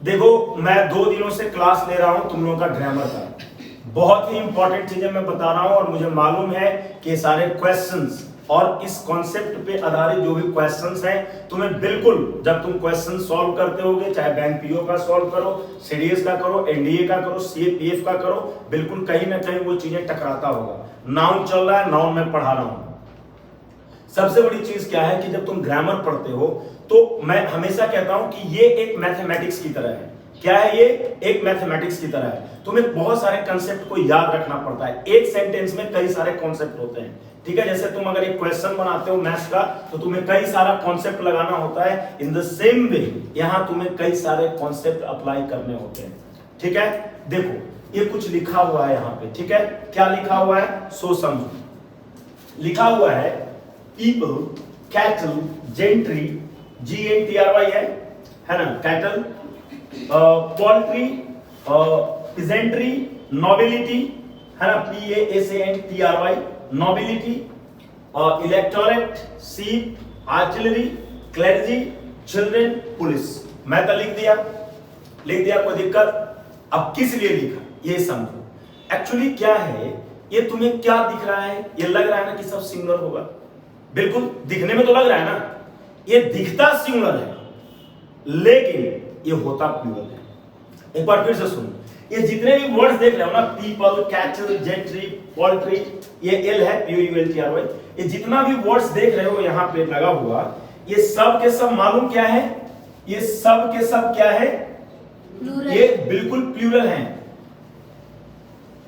देखो मैं 2 दिनों से क्लास ले रहा हूं तुम लोगों का ग्रामर का, बहुत ही इंपॉर्टेंट चीजें मैं बता रहा हूं और मुझे मालूम है कि ये सारे क्वेश्चंस और इस कॉन्सेप्ट पे आधारित जो भी क्वेश्चंस हैं तुम्हें बिल्कुल, जब तुम क्वेश्चन सॉल्व करते होगे, चाहे बैंक पीओ का सॉल्व करो, सीडीएस का करो, एनडीए का करो, सीएपीएफ का करो, बिल्कुल कहीं ना कहीं वो चीजें टकराता होगा। नाउन चल रहा है, नाउन में पढ़ा रहा हूं। सबसे बड़ी चीज क्या है कि जब तुम ग्रामर पढ़ते हो तो मैं हमेशा कहता हूं कि ये एक मैथमेटिक्स की तरह है। क्या है ये? एक मैथमेटिक्स की तरह है। तुम्हें बहुत सारे कंसेप्ट को याद रखना पड़ता है। एक सेंटेंस में कई सारे कॉन्सेप्ट होते हैं, ठीक है। जैसे तुम अगर एक क्वेश्चन बनाते हो मैथ्स का तो तुम्हें कई सारा कॉन्सेप्ट लगाना होता है। इन द सेम वे यहां तुम्हें कई सारे कॉन्सेप्ट अप्लाई करने होते हैं, ठीक है। देखो ये कुछ लिखा हुआ है यहाँ पे, ठीक है। क्या लिखा हुआ है सो समझो। लिखा हुआ है पीपल, कैटल, जेंट्री, GNTRY है ना, कैटल, पोल्ट्री, पिजेंट्री, नोबिलिटी है ना, PASANTRY, नोबिलिटी, इलेक्टोरेट, सीप, आर्टिलरी, क्लर्जी, चिल्ड्रन, पुलिस। मैं तो लिख दिया कोई दिक्कत। अब किस लिए लिखा ये समझो। एक्चुअली क्या है, ये तुम्हें क्या दिख रहा है? ये लग रहा है ना कि सब सिंगुलर होगा, बिल्कुल दिखने में तो लग रहा है ना, ये दिखता सिंगुलर है लेकिन ये होता प्लूरल है। एक बार फिर से सुनो, ये जितने भी वर्ड्स देख रहे हो ना, पीपल, कैटल, जेंट्री, पोल्ट्री, ये एल है POULTRY, ये जितना भी वर्ड्स देख रहे हो यहाँ पे लगा हुआ, ये सब के सब मालूम क्या है? ये सब के सब क्या है? ये बिल्कुल प्लूरल है,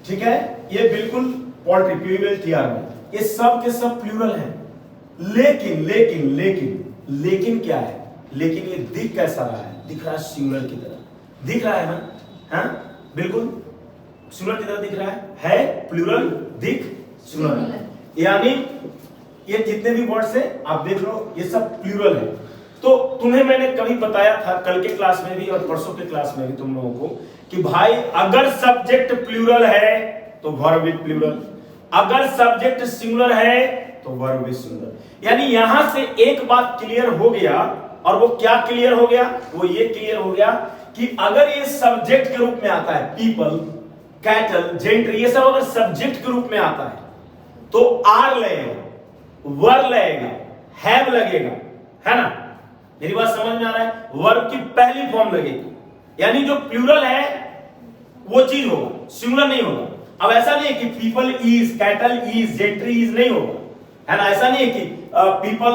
ठीक है। ये बिल्कुल पोल्ट्री POULTRY, ये सब के सब प्लूरल है। लेकिन लेकिन लेकिन लेकिन क्या है? लेकिन ये दिख कैसा रहा है? दिख रहा है सिंगुलर की तरह, दिख रहा है ना, हाँ बिल्कुल सिंगुलर की तरह दिख रहा है प्लूरल दिख सिंगुलर, यानी ये जितने भी वर्ड्स हैं आप देख लो ये सब प्लूरल है। तो तुम्हें मैंने कभी बताया था कल के क्लास में भी और परसों के क्लास में भी तुम लोगों को कि भाई अगर सब्जेक्ट प्लूरल है तो वर्ब भी प्लूरल, अगर सब्जेक्ट सिंगुलर है तो वर्ब भी सिंगुलर। यानी यहां से एक बात क्लियर हो गया, और वो क्या क्लियर हो गया? वो ये क्लियर हो गया कि अगर ये सब्जेक्ट के रूप में आता है, पीपल, कैटल, जेंट्री, ये सब अगर सब्जेक्ट के रूप में आता है तो आर लगेगा, वर लगेगा, हैव लगेगा, है ना। मेरी बात समझ में आ रहा है? वर्ब की पहली फॉर्म लगेगी, यानी जो प्लूरल है वो चीज होगा, सिंगुलर नहीं होगा। अब ऐसा नहीं है कि people is, cattle is, gentry is नहीं होगा, है ना। ऐसा नहीं है कि पीपल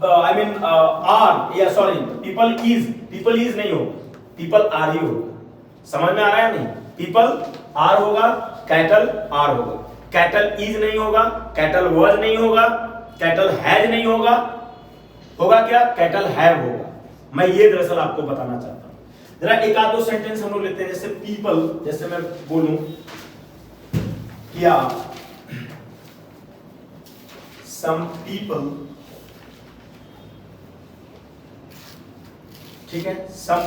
आई मीन आर, या सॉरी पीपल इज नहीं होगा, पीपल आर ही होगा। समझ में आ रहा है नहीं? पीपल आर होगा, कैटल आर होगा, कैटल इज नहीं होगा, कैटल वाज नहीं होगा, कैटल हैज नहीं होगा, होगा क्या? कैटल हैव होगा। मैं ये दरअसल आपको बताना चाहता हूं। जरा एक आध दो सेंटेंस हम लोग लेते हैं। जैसे पीपल, जैसे मैं बोलूं क्या some people, ठीक है, some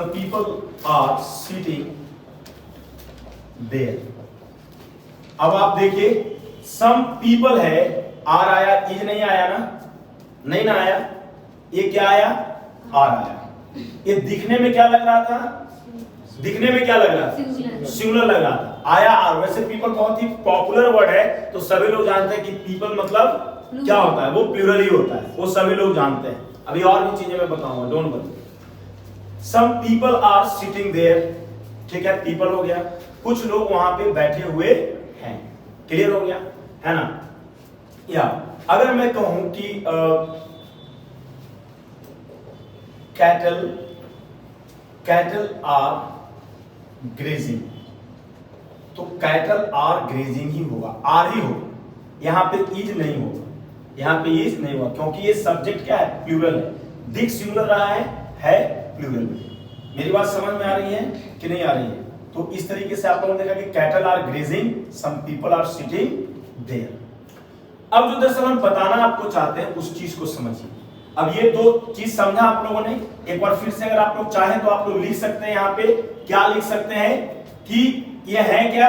people are sitting there। अब आप देखिए some people है, आर आया, इज नहीं आया ना, नहीं ना आया, ये क्या आया? आर आया। ये दिखने में क्या लग रहा था? दिखने में क्या लग रहा था? सिंगुलर लग रहा था, आया आर। वैसे पीपल बहुत ही पॉपुलर वर्ड है, तो सभी लोग जानते हैं कि पीपल मतलब क्या होता है, वो प्लूरल ही होता है, वो सभी लोग जानते हैं। अभी और भी चीजें मैं बताऊंगा, don't worry. Some people are sitting there, ठीक है, पीपल हो गया, कुछ लोग वहां पे बैठे हुए हैं, क्लियर हो गया, है ना। या अगर मैं कहूं कि कैटल आर ग्रेजिंग, तो कैटल आर ग्रेजिंग ही होगा, आर ही होगा, यहां पे इज नहीं होगा, यहां पे इज नहीं होगा, क्योंकि ये सब्जेक्ट क्या है? प्लूरल है, दिख सिंगुलर रहा है प्लूरल। मेरी बात समझ में आ रही है कि नहीं आ रही है? तो इस तरीके से आप लोगों ने देखा कि cattle are grazing, some people are sitting there. अब जो दरअसल हम बताना आपको चाहते हैं उस चीज को समझिए। अब ये दो चीज समझा आप लोगों ने। एक बार फिर से अगर आप लोग चाहें तो आप लोग लिख सकते हैं, यहाँ पे क्या लिख सकते हैं कि ये है क्या,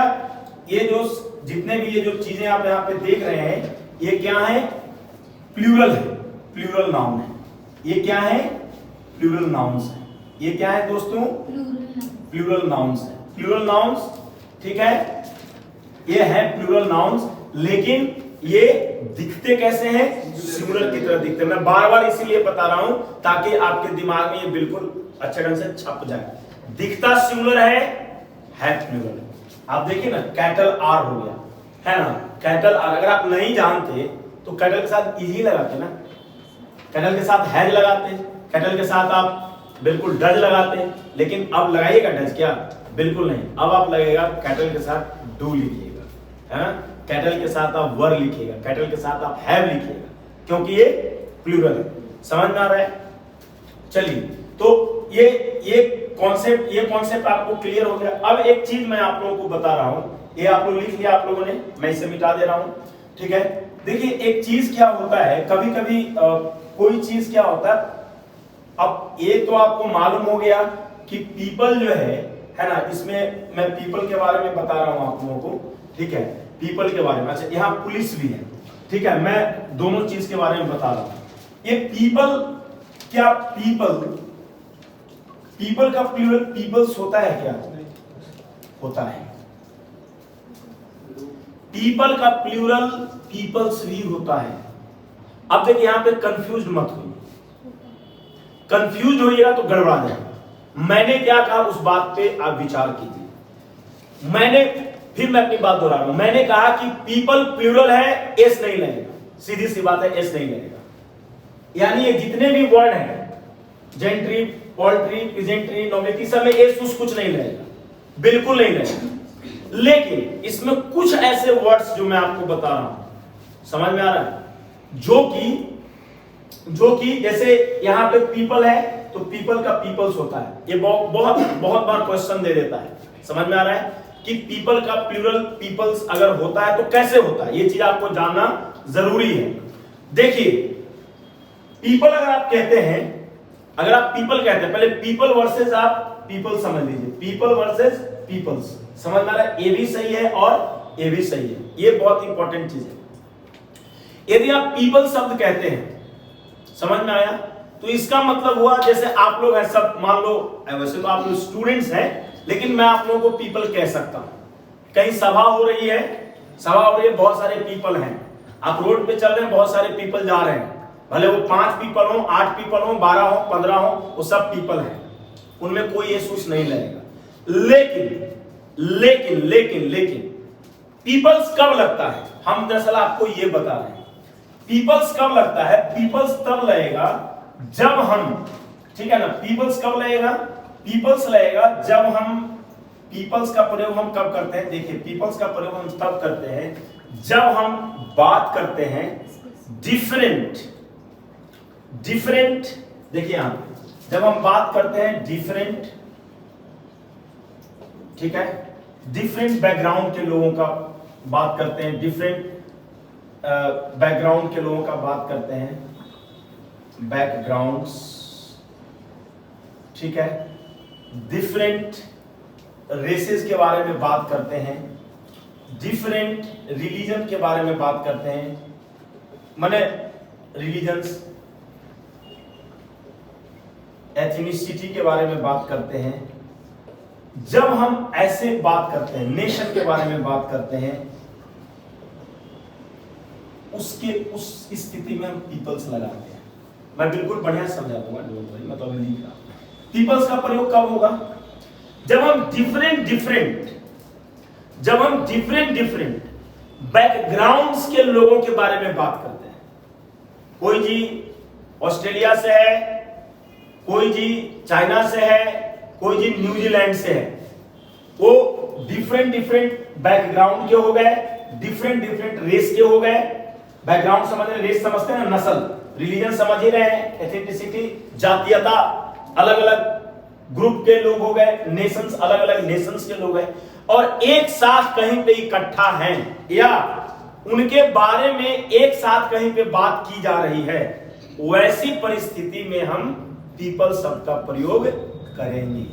ये जो जितने भी ये जो चीजें आप यहाँ पे देख रहे हैं ये क्या है? प्लूरल है, प्लूरल नाउन है। ये क्या है? प्लूरल नाउन्स है। ये क्या है दोस्तों? प्लूरल नाउन्स है। प्लूरल नाउन्स, ठीक है, ये है प्लूरल नाउन्स, लेकिन ये दिखते कैसे हैं? सिंगुलर की तरह दिखते हैं। मैं बार बार इसीलिए बता रहा हूं ताकि आपके दिमाग में ये बिल्कुल अच्छे ढंग से छप जाए। दिखता सिंगुलर है प्लूरल। आप देखिए ना, कैटल आर हो गया, है ना, कैटल आर। अगर आप नहीं जानते तो कैटल के साथ इजी लगाते ना, कैटल के साथ हैज लगाते, कैटल के साथ आप बिल्कुल डज लगाते, लेकिन अब लगाइएगा डज क्या? बिल्कुल नहीं। अब आप लगेगा कैटल के साथ डू लिखिएगा, है ना, कैटल के साथ आप वर लिखिएगा, कैटल के साथ आप हैव लिखिएगा, क्योंकि ये प्लूरल है। समझ में आ रहा है? चलिए, तो ये कॉन्सेप्ट आपको क्लियर हो गया। अब एक चीज मैं आप लोगों को बता रहा हूं, ये आप लोग लिख लिया आप लोगों ने, मैं इसे मिटा दे रहा हूं, ठीक है। देखिए एक चीज क्या होता है, कभी कभी कोई चीज क्या होता है, अब ये तो आपको मालूम हो गया कि पीपल जो है ना, इसमें मैं पीपल के बारे में बता रहा हूं आप लोगों को, ठीक है, पीपल के बारे में। अच्छा, यहाँ पुलिस भी है, ठीक है, मैं दोनों चीज के बारे में बता रहा हूं। ये पीपल, क्या पीपल का प्लूरल पीपल्स होता है क्या? होता है। पीपल का प्लूरल पीपल्स भी होता है। अब देखिए यहां पे कंफ्यूज मत होइए, कंफ्यूज होइएगा तो गड़बड़ा जाएगा। मैंने क्या कहा उस बात पे आप विचार कीजिए। मैं अपनी बात दोहरा रहा हूं, मैंने कहा कि पीपल प्लूरल है, एस नहीं लगेगा, सीधी सी बात है, एस नहीं लगेगा। यानी ये जितने भी वर्ड हैं, जेंट्री, पोल्ट्री, पिजेंट्री, नोबिलिटी, सब में एस उस कुछ नहीं लगेगा, बिल्कुल नहीं लगेगा। लेकिन इसमें कुछ ऐसे वर्ड्स जो मैं आपको बता रहा हूं, समझ में आ रहा है, जो कि जैसे यहां पे पीपल है तो पीपल का पीपल्स होता है। ये बहुत बार क्वेश्चन दे देता है, समझ में आ रहा है कि पीपल का प्लूरल पीपल्स अगर होता है तो कैसे होता है, ये चीज आपको जानना जरूरी है। देखिए पीपल अगर आप कहते हैं, अगर आप पीपल कहते हैं, पहले पीपल वर्सेस आप पीपल समझ लीजिए, पीपल वर्सेस पीपल्स, समझ में आ रहा है, ए भी सही है और ए भी सही है, ये बहुत इंपॉर्टेंट चीज है। यदि आप पीपल शब्द कहते हैं, समझ में आया, तो इसका मतलब हुआ जैसे आप लोग हैं सब, मान लो वैसे तो आप लोग स्टूडेंट्स हैं, लेकिन मैं आप लोगों को पीपल कह सकता हूं। कहीं सभा हो रही है, बहुत सारे पीपल हैं, आप रोड पे चल रहे हैं, बहुत सारे पीपल जा रहे हैं, भले वो 5 पीपल हो, 8 पीपल हो, 12 हो, 15 हो, वो सब पीपल हैं, उनमें कोई एसूस नहीं लगेगा। लेकिन पीपल्स कब लगता है, हम दरअसल आपको ये बता रहे हैं, पीपल्स कब लगता है, पीपल्स तब लगेगा जब हम, ठीक है ना, पीपल्स कब लगेगा, पीपल्स लगेगा जब हम, पीपल्स का प्रयोग हम कब करते हैं, देखिए पीपल्स का प्रयोग हम तब करते हैं जब हम बात करते हैं डिफरेंट, देखिए यहां पे जब हम बात करते हैं डिफरेंट, ठीक है, डिफरेंट बैकग्राउंड के लोगों का बात करते हैं, डिफरेंट बैकग्राउंड के लोगों का बात करते हैं, बैकग्राउंड्स, ठीक है, डिफरेंट रेसेस के बारे में बात करते हैं, डिफरेंट रिलीजन के बारे में बात करते हैं, माने रिलीजन्स, एथनिसिटी के बारे में बात करते हैं। जब हम ऐसे बात करते हैं, नेशन के बारे में बात करते हैं, उस स्थिति में हम पीपल्स लगाते हैं। मैं बिल्कुल बढ़िया समझा दूंगा, मैं तो अभी लिख रहा हूं। पीपल्स का प्रयोग कब होगा, जब हम डिफरेंट बैकग्राउंड्स के लोगों के बारे में बात करते हैं। कोई जी ऑस्ट्रेलिया से है, कोई जी चाइना से है, कोई जी न्यूजीलैंड से है, वो डिफरेंट बैकग्राउंड के हो गए, डिफरेंट रेस के हो गए। बैकग्राउंड समझ रहे, रेस समझते हैं ना, नस्ल, रिलीजन समझ ही रहे हैं, एथनिसिटी, जातीयता, अलग अलग ग्रुप के लोग हो गए, नेशंस, अलग अलग नेशंस के लोग हैं, और एक साथ कहीं पे इकट्ठा हैं या उनके बारे में एक साथ कहीं पे बात की जा रही है, वैसी परिस्थिति में हम पीपल शब्द का प्रयोग करेंगे।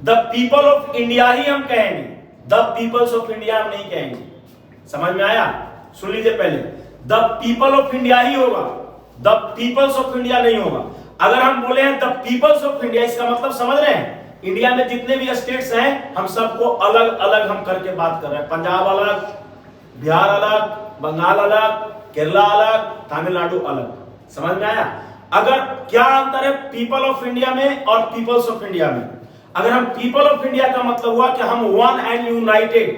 द पीपल ऑफ इंडिया ही हम कहेंगे, द पीपल्स ऑफ इंडिया हम नहीं कहेंगे। समझ में आया? सुन लीजिए, पहले द पीपल ऑफ इंडिया ही होगा, द पीपल्स ऑफ इंडिया नहीं होगा। अगर हम बोले हैं द पीपल्स ऑफ इंडिया, इसका मतलब समझ रहे हैं, इंडिया में जितने भी स्टेट्स हैं हम सबको अलग अलग हम करके बात कर रहे हैं। पंजाब अलग, बिहार अलग, बंगाल अलग, केरला अलग, तमिलनाडु अलग। समझ में आया? अगर क्या अंतर है पीपल ऑफ इंडिया में और पीपल्स ऑफ इंडिया में? अगर हम पीपल ऑफ इंडिया का मतलब हुआ कि हम वन एंड यूनाइटेड,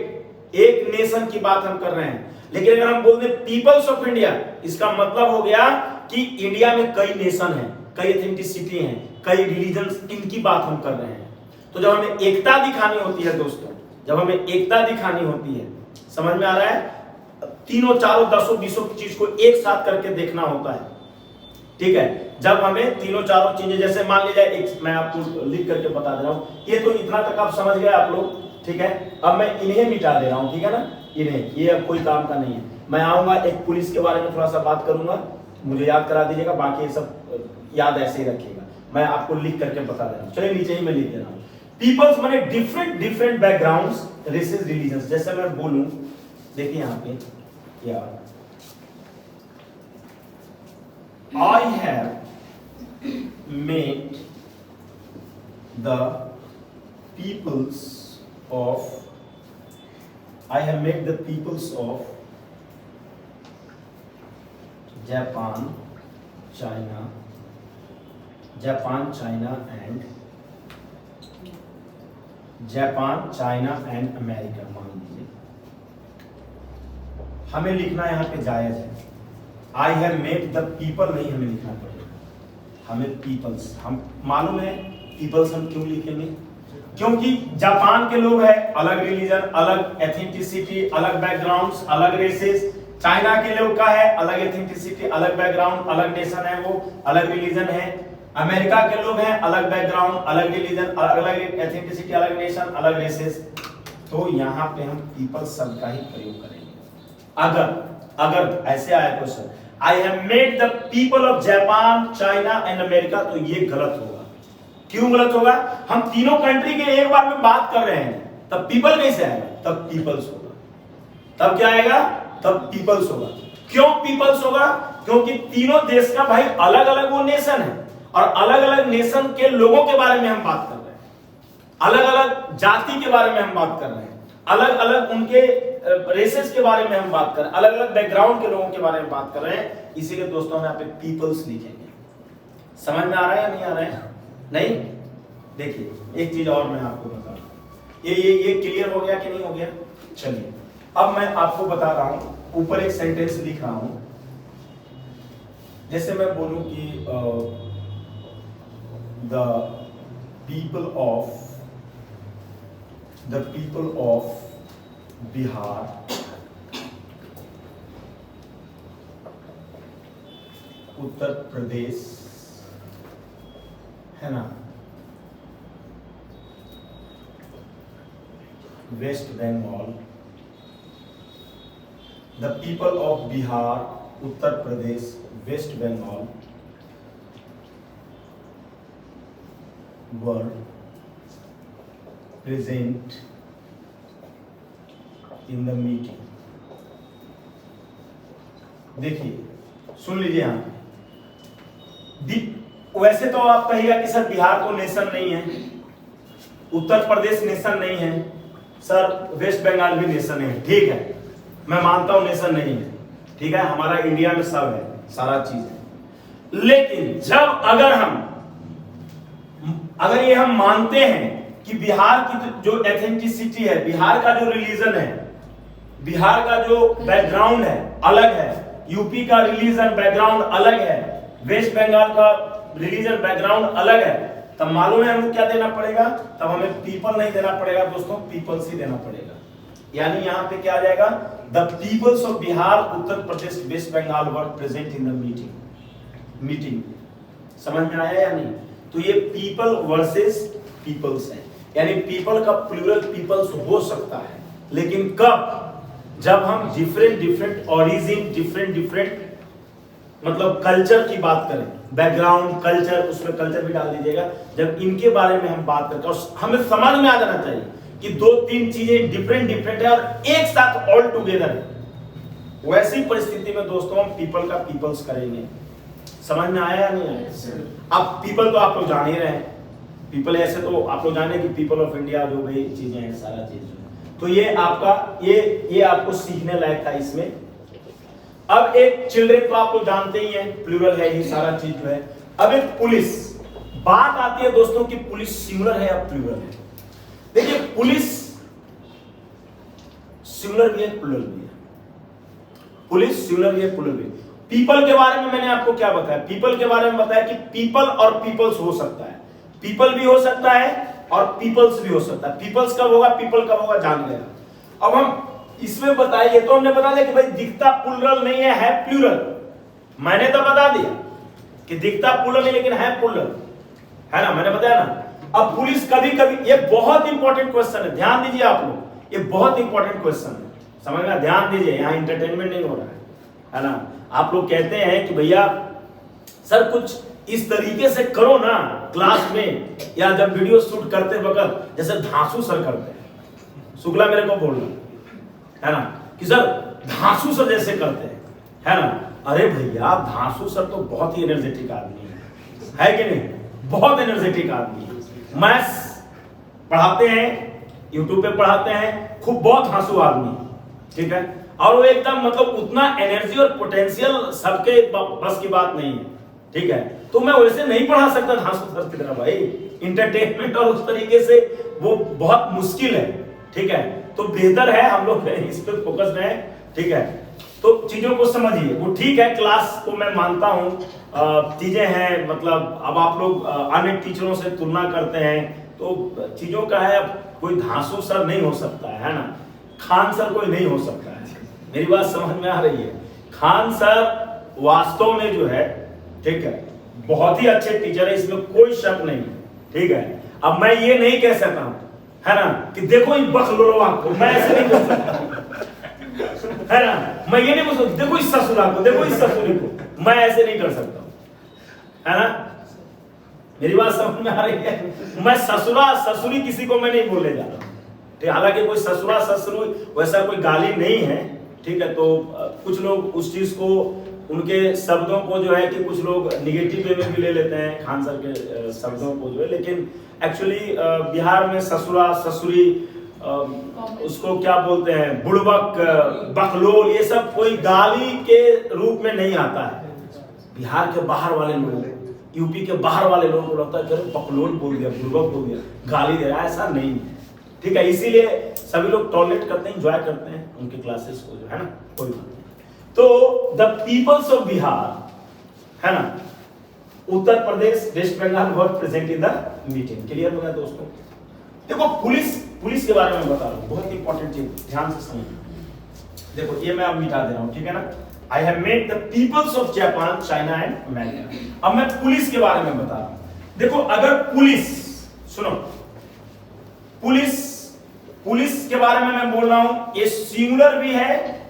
एक नेशन की बात हम कर रहे हैं। लेकिन अगर हम बोलते पीपल्स ऑफ इंडिया, इसका मतलब हो गया कि इंडिया में कई नेशन हैं, कई एथेंटिसिटी हैं, कई रिलीजन्स, इनकी बात हम कर रहे हैं। तो जब हमें एकता दिखानी होती है दोस्तों, जब हमें एकता दिखानी होती है, समझ में आ रहा है, तीनों चारों दसों बीसों चीज को एक साथ करके देखना होता है। ठीक है, जब हमें तीनों चारों चीजें, जैसे मान लीजिए एक मैं आपको लिख करके बता दे रहा हूं, ये तो इतना तक आप समझ गए आप लोग। ठीक है, अब मैं इन्हें मिटा दे रहा हूं, ठीक है ना, इन्हें, ये अब कोई काम का नहीं है। मैं आऊंगा एक पुलिस के बारे में थोड़ा सा बात करूंगा, मुझे याद करा दीजिएगा, बाकी ये सब याद ऐसे ही रखिएगा। मैं आपको लिख करके बता दे रहा हूं, चलिए नीचे ही मैं लिख दे रहा हूं। पीपल्स माने different different backgrounds, races, religions. जैसे मैं बोलूं, देखिए यहाँ पे क्या, I have made the peoples of Japan, China and America। मान लीजिए हमें लिखना यहाँ पे जायज है। I have made the people नहीं हमें लिखना पड़ेगा, हमें पीपल्स, हम मालूम है पीपल्स हम क्यों लिखेंगे, क्योंकि जापान के लोग हैं, अलग रिलीजन, अलग एथेंटिसिटी, अलग बैकग्राउंड्स, अलग रेसेस। चाइना के लोग का है अलग एथेंटिसिटी, अलग बैकग्राउंड, अलग नेशन है, वो अलग रिलीजन है। अमेरिका के लोग हैं अलग बैकग्राउंड, अलग रिलीजन, अलग एथेंटिसिटी, अलग नेशन, अलग रेसेस। तो यहाँ पे हम पीपल्स शब्द का ही प्रयोग करेंगे। अगर ऐसे आया question, I have made the people of Japan, China and America, तो ये गलत होगा। क्यों गलत होगा? हम तीनों कंट्री के एक बार में बात कर रहे हैं, तब पीपल कैसे आएगा? तब पीपल्स होगा। तब क्या आएगा? तब पीपल्स होगा। क्यों पीपल्स होगा? क्योंकि तीनों देश का भाई अलग अलग वो नेशन है, और अलग अलग नेशन के लोगों के बारे में हम बात कर रहे हैं, अलग अलग जाति के बारे में हम बात कर रहे हैं, अलग अलग उनके रेसेस के बारे में हम बात कर रहे हैं, अलग अलग बैकग्राउंड के लोगों के बारे में बात कर रहे हैं। इसीलिए दोस्तों हम यहाँ पे पीपल्स लिखेंगे। समझ में आ रहा है या नहीं आ रहा है? नहीं? देखिए एक चीज और मैं आपको बता रहा हूं, ये क्लियर हो गया कि नहीं हो गया? चलिए अब मैं आपको बता रहा हूं, ऊपर एक सेंटेंस लिख रहा हूं। जैसे मैं बोलूं कि the people of Bihar, Uttar Pradesh, है ना, West Bengal, the people of Bihar, Uttar Pradesh, waste Bengal were present in the meeting. देखिए सुन लीजिए यहां, वैसे तो आप कहिएगा कि सर बिहार तो नेशन नहीं है, उत्तर प्रदेश नेशन नहीं है, सर वेस्ट बंगाल भी नेशन है। ठीक है, मैं मानता हूं नेशन नहीं है, ठीक है, हमारा इंडिया में सब है, सारा चीज है। लेकिन जब अगर ये हम मानते हैं कि बिहार की जो एथेंटिसिटी है, बिहार का जो रिलीजन है, बिहार का जो बैकग्राउंड है अलग है, यूपी का रिलीजन बैकग्राउंड अलग है, वेस्ट बंगाल का रिलीजन बैकग्राउंड अलग है, तब मालूम है हमको क्या देना पड़ेगा? तब हमें पीपल नहीं देना पड़ेगा दोस्तों, पीपल्स ही देना पड़ेगा। यानी यहां पे क्या आ जाएगा? The peoples of Bihar, Uttar Pradesh, waste Bengal were present in the meeting. समझ में आया या नहीं? तो ये पीपल वर्सेस पीपल्स है, यानी पीपल का प्लूरल पीपल्स हो सकता है, लेकिन कब? जब हम डिफरेंट ओरिजिन, डिफरेंट मतलब कल्चर की बात करें, बैकग्राउंड, कल्चर, उसमें कल्चर भी डाल दीजिएगा। जब इनके बारे में हम बात करते हैं, और हमें समझ में आ जाना चाहिए कि दो तीन चीजें डिफरेंट है और एक साथ ऑल टुगेदर है, वैसी परिस्थिति में दोस्तों हम पीपल का पीपल्स करेंगे। समझ में आया या नहीं आया? अब पीपल तो आप लोग जान ही रहे हैं, पीपल ऐसे तो आप लोग जाने कि पीपल ऑफ इंडिया जो भी चीजें हैं सारा चीज, तो ये आपका ये आपको सीखने लायक था इसमें। अब एक चिल्ड्रन तो आप लोग जानते ही हैं, प्लूरल है ये सारा चीज जो है। अब एक पुलिस, बात आती है दोस्तों कि पुलिस सिंगुलर है या प्लूरल है। देखिए पुलिस सिंगुलर भी है प्लूरल भी है, पुलिस सिंगुलर भी है प्लूरल भी है। पीपल के बारे में मैंने आपको क्या बताया, पीपल के बारे में बताया कि पीपल और पीपल्स हो सकता है, पीपल भी हो सकता है और पीपल्स भी हो सकता है। पीपल्स कब होगा, पीपल कब होगा, जान गया। अब हम इसमें बताइए, तो हमने बता दिया कि भाई दिखता प्लूरल नहीं है प्लूरल। मैंने तो बता दिया कि दिखता प्लूरल नहीं लेकिन है प्लूरल, है ना, मैंने बताया ना। अब पुलिस कभी कभी, ये बहुत इंपॉर्टेंट क्वेश्चन है, ध्यान दीजिए आप लोग, ये बहुत इंपॉर्टेंट क्वेश्चन है, समझ में, ध्यान दीजिए, यहाँ इंटरटेनमेंट नहीं हो रहा है ना। आप लोग कहते हैं कि भैया सर कुछ इस तरीके से करो ना क्लास में, या जब वीडियो शूट करते वक्त जैसे धांसू सर करते हैं, शुक्ला मेरे को बोलना है ना कि सर धांसू सर जैसे करते हैं, है ना। अरे भैया धांसू सर तो बहुत ही एनर्जेटिक आदमी है कि नहीं, बहुत एनर्जेटिक आदमी है। मैथ्स पढ़ाते हैं, यूट्यूब पे पढ़ाते हैं, खूब बहुत धांसू आदमी, ठीक है, और वो एकदम मतलब उतना एनर्जी और पोटेंशियल सबके बस की बात नहीं है, ठीक है। तो मैं वैसे नहीं पढ़ा सकता धांसू सर की तरह भाई, इंटरटेनमेंट और उस तरीके से वो बहुत मुश्किल है, ठीक है। तो बेहतर है हम लोग इस पे फोकस रहे, ठीक है। तो चीजों को समझिए, वो ठीक है, क्लास को मैं मानता हूं, चीजें हैं, मतलब अब आप लोग अन्य टीचरों से तुलना करते हैं तो चीजों का है। अब कोई धांसू सर नहीं हो सकता है ना, खान सर कोई नहीं हो सकता है, मेरी बात समझ में आ रही है। खान सर वास्तव में जो है, ठीक है, बहुत ही अच्छे टीचर है, इसमें कोई शक नहीं, ठीक है। अब मैं ये नहीं कह सकता हूं, है ना, कि देखो ये बखलोलवा को, मैं ऐसे नहीं बोल सकता, है ना, मैं ये नहीं बोल सकता देखो इस ससुरा को, देखो इस ससुरी को, मैं ऐसे नहीं कर सकता, है ना, मेरी बात समझ में आ रही है। मैं ससुरा ससुरी किसी को मैं नहीं बोलने जा रहा हूं, हालांकि कोई ससुरा ससुरी वैसा कोई गाली नहीं है, ठीक है। तो कुछ लोग उस चीज को, उनके शब्दों को जो है कि कुछ लोग निगेटिव वे में भी ले लेते हैं खान सर के शब्दों को जो है, लेकिन एक्चुअली बिहार में ससुरा ससुरी, उसको क्या बोलते हैं, बुड़बक, बकलोल, ये सब कोई गाली के रूप में नहीं आता है। बिहार के बाहर वाले लोग, यूपी के बाहर वाले लोगों को लगता है कि बकलोल बोल दिया, बुड़बक बोल दिया, गाली दे रहा है, ऐसा नहीं है, ठीक है। इसीलिए सभी लोग टॉलरेट करते हैं, एंजॉय करते हैं उनके क्लासेस को जो है ना, कोई बात नहीं। तो द पीपल्स ऑफ बिहार, है ना, Uttar Pradesh, waste Bengal were present in the meeting. Clear हो गया दोस्तों? देखो पुलिस के बारे में बता रहा हूं, बहुत इंपॉर्टेंट चीज, ध्यान से समझिए। देखो ये मैं अब मिटा दे रहा हूं, ठीक है ना। I have made the peoples of Japan, China and America. अब मैं पुलिस के बारे में बता रहा हूं। देखो अगर पुलिस, सुनो, पुलिस के बारे में मैं बोल रहा हूं, ये सिंगुलर भी है,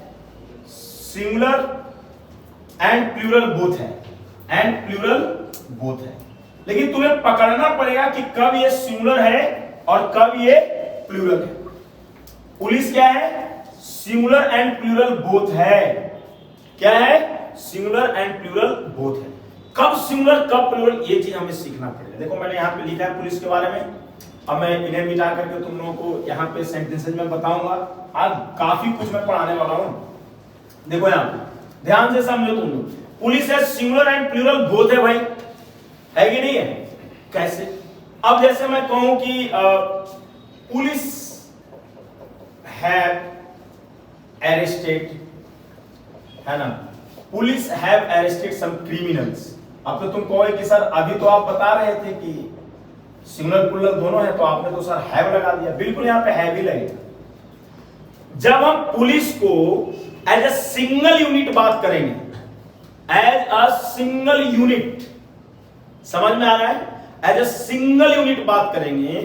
सिंगुलर एंड प्लूरल बोथ है, एंड प्लूरल बोथ है, लेकिन तुम्हें पकड़ना पड़ेगा कि कब ये सिंगुलर है और कब ये प्लूरल है। पुलिस क्या है, सिंगुलर एंड प्लूरल बोथ है। क्या है, सिंगुलर एंड प्लूरल बोथ है। कब सिंगुलर कब प्लूरल, ये चीज हमें सीखना पड़ेगा। देखो मैंने यहाँ पे लिखा है पुलिस के बारे में, अब मैं इन्हें मिटा करके तुम लोगों को यहाँ पे सेंटेंसेज में बताऊंगा। आज काफी कुछ मैं पढ़ाने वाला हूँ, देखो यहाँ पे ध्यान से समझो तुम लोग। पुलिस है सिंगुलर एंड प्लूरल बोथ है भाई, है कि नहीं है? कैसे? अब जैसे मैं कहूं कि पुलिस हैव अरेस्टेड, है ना, police have arrested some criminals. अब तो तुम कहोगे कि सर अभी तो आप बता रहे थे कि सिंगुलर प्लूरल दोनों है, तो आपने तो सर हैव लगा दिया। बिल्कुल यहाँ पे हैव ही लगेगा। जब हम पुलिस को एज अ सिंगल यूनिट बात करेंगे, एज अ सिंगल यूनिट, समझ में आ रहा है, एज अ सिंगल यूनिट बात करेंगे,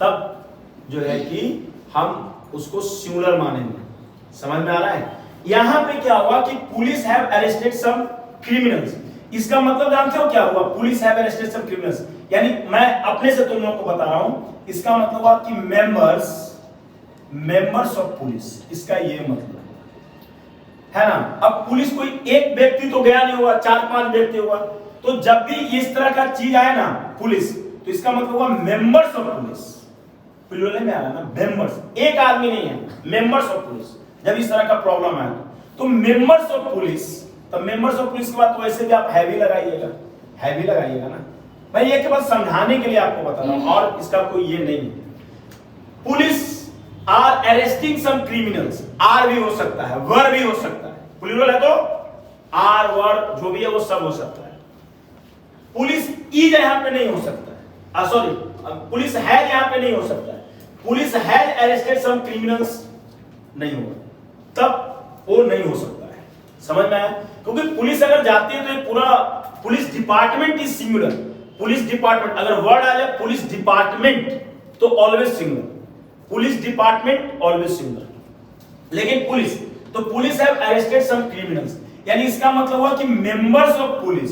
तब जो है कि हम उसको सिंगुलर मानेंगे। समझ में आ रहा है? यहां पे क्या हुआ कि police have arrested some criminals, इसका मतलब जानते हो क्या हुआ? Police have arrested some criminals, यानी मैं अपने से तुम लोगों को बता रहा हूं, इसका मतलब हुआ कि मेंबर्स ऑफ पुलिस, इसका ये मतलब है ना। अब पुलिस कोई एक व्यक्ति तो गया नहीं हुआ, 4-5 व्यक्ति हुआ, तो जब भी इस तरह का चीज आए ना पुलिस, तो इसका मतलब हुआ मेंबर्स ऑफ पुलिस। प्लूरल में आ रहा ना मेंबर्स, एक आदमी नहीं है, मेंबर्स ऑफ पुलिस। जब इस तरह का प्रॉब्लम आए तो मेंबर्स ऑफ पुलिस, तो मेंबर्स ऑफ पुलिस के बाद तो वैसे भी आप हैवी लगाइएगा ना। मैं ये केवल समझाने के लिए आपको बता रहा हूं, और इसका कोई ये नहीं है। Police are arresting some criminals, are भी हो सकता है, वर भी हो सकता है। प्लूरल है तो आर वर जो भी है वो सब हो सकता है। पुलिस इज यहां पे नहीं हो सकता है, सॉरी पुलिस हैज यहां पे नहीं हो सकता है। Police has arrested some criminals नहीं होगा, तब वो नहीं हो सकता है। समझ में आया? क्योंकि पुलिस अगर जाती है तो ये पूरा police department is singular. Police department अगर वर्ड आ जाए पुलिस डिपार्टमेंट तो always singular, police department always singular. लेकिन पुलिस, तो police have arrested some criminals, यानी इसका मतलब हुआ कि members of police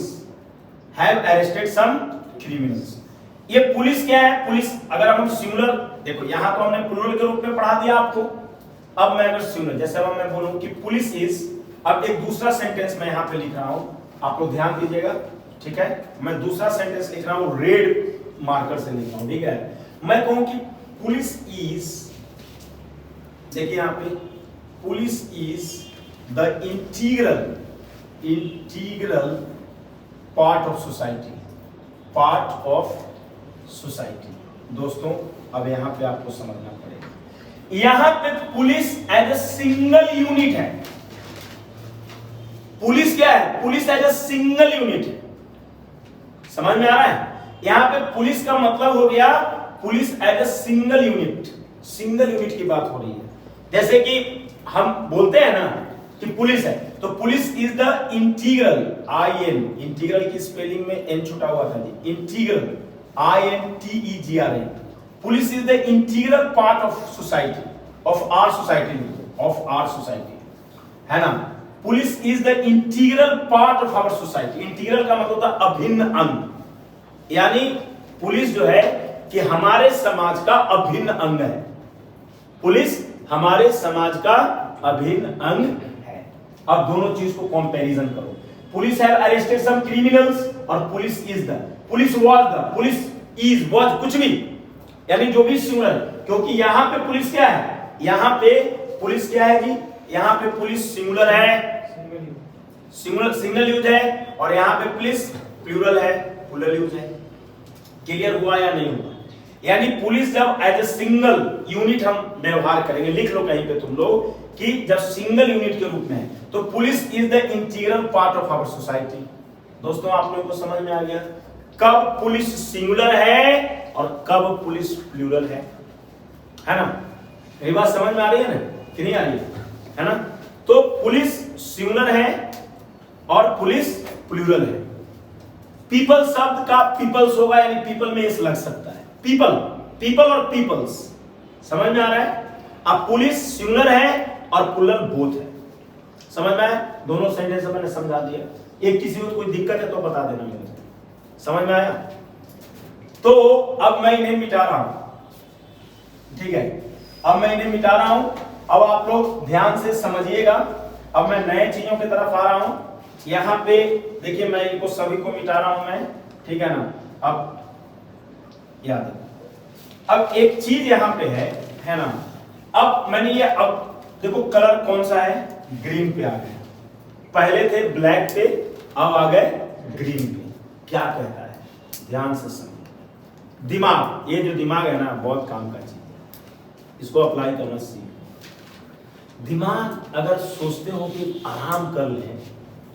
have arrested some criminals. ये पुलिस क्या है? पुलिस अगर हम सिंगुलर, देखो यहां तो हमने प्लूरल के रूप में पढ़ा दिया आपको। अब मैं अगर सिंगुलर, जैसे अब मैं बोलूं कि पुलिस इज, अब एक दूसरा सेंटेंस मैं यहां पे लिख रहा हूं, आप लोग ध्यान दीजिएगा, ठीक है? मैं दूसरा सेंटेंस लिख रहा हूं, रेड मार्कर से लिख रहा हूं, ठीक है? मैं कहूं कि पुलिस इज, देखिए यहां पे police is the integral part of society, part of society. दोस्तों अब यहां पे आपको समझना पड़ेगा, यहां पे police as a single unit है। पुलिस क्या है? Police as a single unit है। समझ में आ रहा है? यहां पे पुलिस का मतलब हो गया police as a single unit, single unit की बात हो रही है। जैसे कि हम बोलते हैं ना कि पुलिस है, तो police is the integral, IN, integral की स्पेलिंग में एन छुटा हुआ था जी, integral INTEGRAL। Police is the integral part of society, of our society, है ना? Police is the integral part of our society. Integral का मतलब होता है अभिन्न अंग, यानी पुलिस जो है कि हमारे समाज का अभिन्न अंग है। पुलिस हमारे समाज का अभिन्न अंग है। अब दोनों चीज को कंपैरिजन करो, police have arrested some criminals और police is the, police was the, police is was, कुछ भी, यानी जो भी सिंगुलर, क्योंकि यहां पे पुलिस क्या है? यहां पे पुलिस क्या है जी? यहां पे पुलिस सिंगुलर है, सिंगल यूज है, और यहां पे पुलिस प्लूरल है, प्लूरल यूज है। क्लियर हुआ या नहीं हुआ? यानी पुलिस जब एज ए सिंगल यूनिट हम व्यवहार करेंगे, लिख लो कहीं पे तुम लोग कि जब सिंगल यूनिट के रूप में है, तो police is the integral part of our society. दोस्तों आप लोगों को समझ में आ गया कब पुलिस सिंगुलर है और कब पुलिस प्लूरल है ना? ये बात समझ में आ रही है ना कि नहीं आ रही है ना? तो पुलिस सिंगुलर है और पुलिस प्लूरल है। पीपल शब्द का पीपल्स होगा, यानी पीपल में इस लग सकता है, पीपल और पीपल्स, समझ में आ रहा है? अब पुलिस सिंगुलर है और प्लूरल बोथ है। समझ में आया? दोनों सेंटेंस मैंने समझा दिया। एक किसी को कोई दिक्कत है तो बता देना मुझे। समझ में आया? तो अब मैं इन्हें मिटा रहा हूं, ठीक है? अब मैं इन्हें मिटा रहा हूं। अब आप लोग ध्यान से समझिएगा। अब मैं नए चीजों की तरफ आ रहा हूं। यहां पे देखिए मैं इनको सभी को मिटा रहा हूं मैं, ठीक है ना? अब याद है, अब एक चीज यहां पे है ना? अब मैंने ये, अब देखो कलर कौन सा है? ग्रीन पे आ गए, पहले थे ब्लैक पे, अब आ गए ग्रीन पे। क्या कहता है? ध्यान से समझो। दिमाग, ये जो दिमाग है ना बहुत काम का चीज है, इसको अप्लाई करना सीखो। दिमाग अगर सोचते हो कि आराम कर लें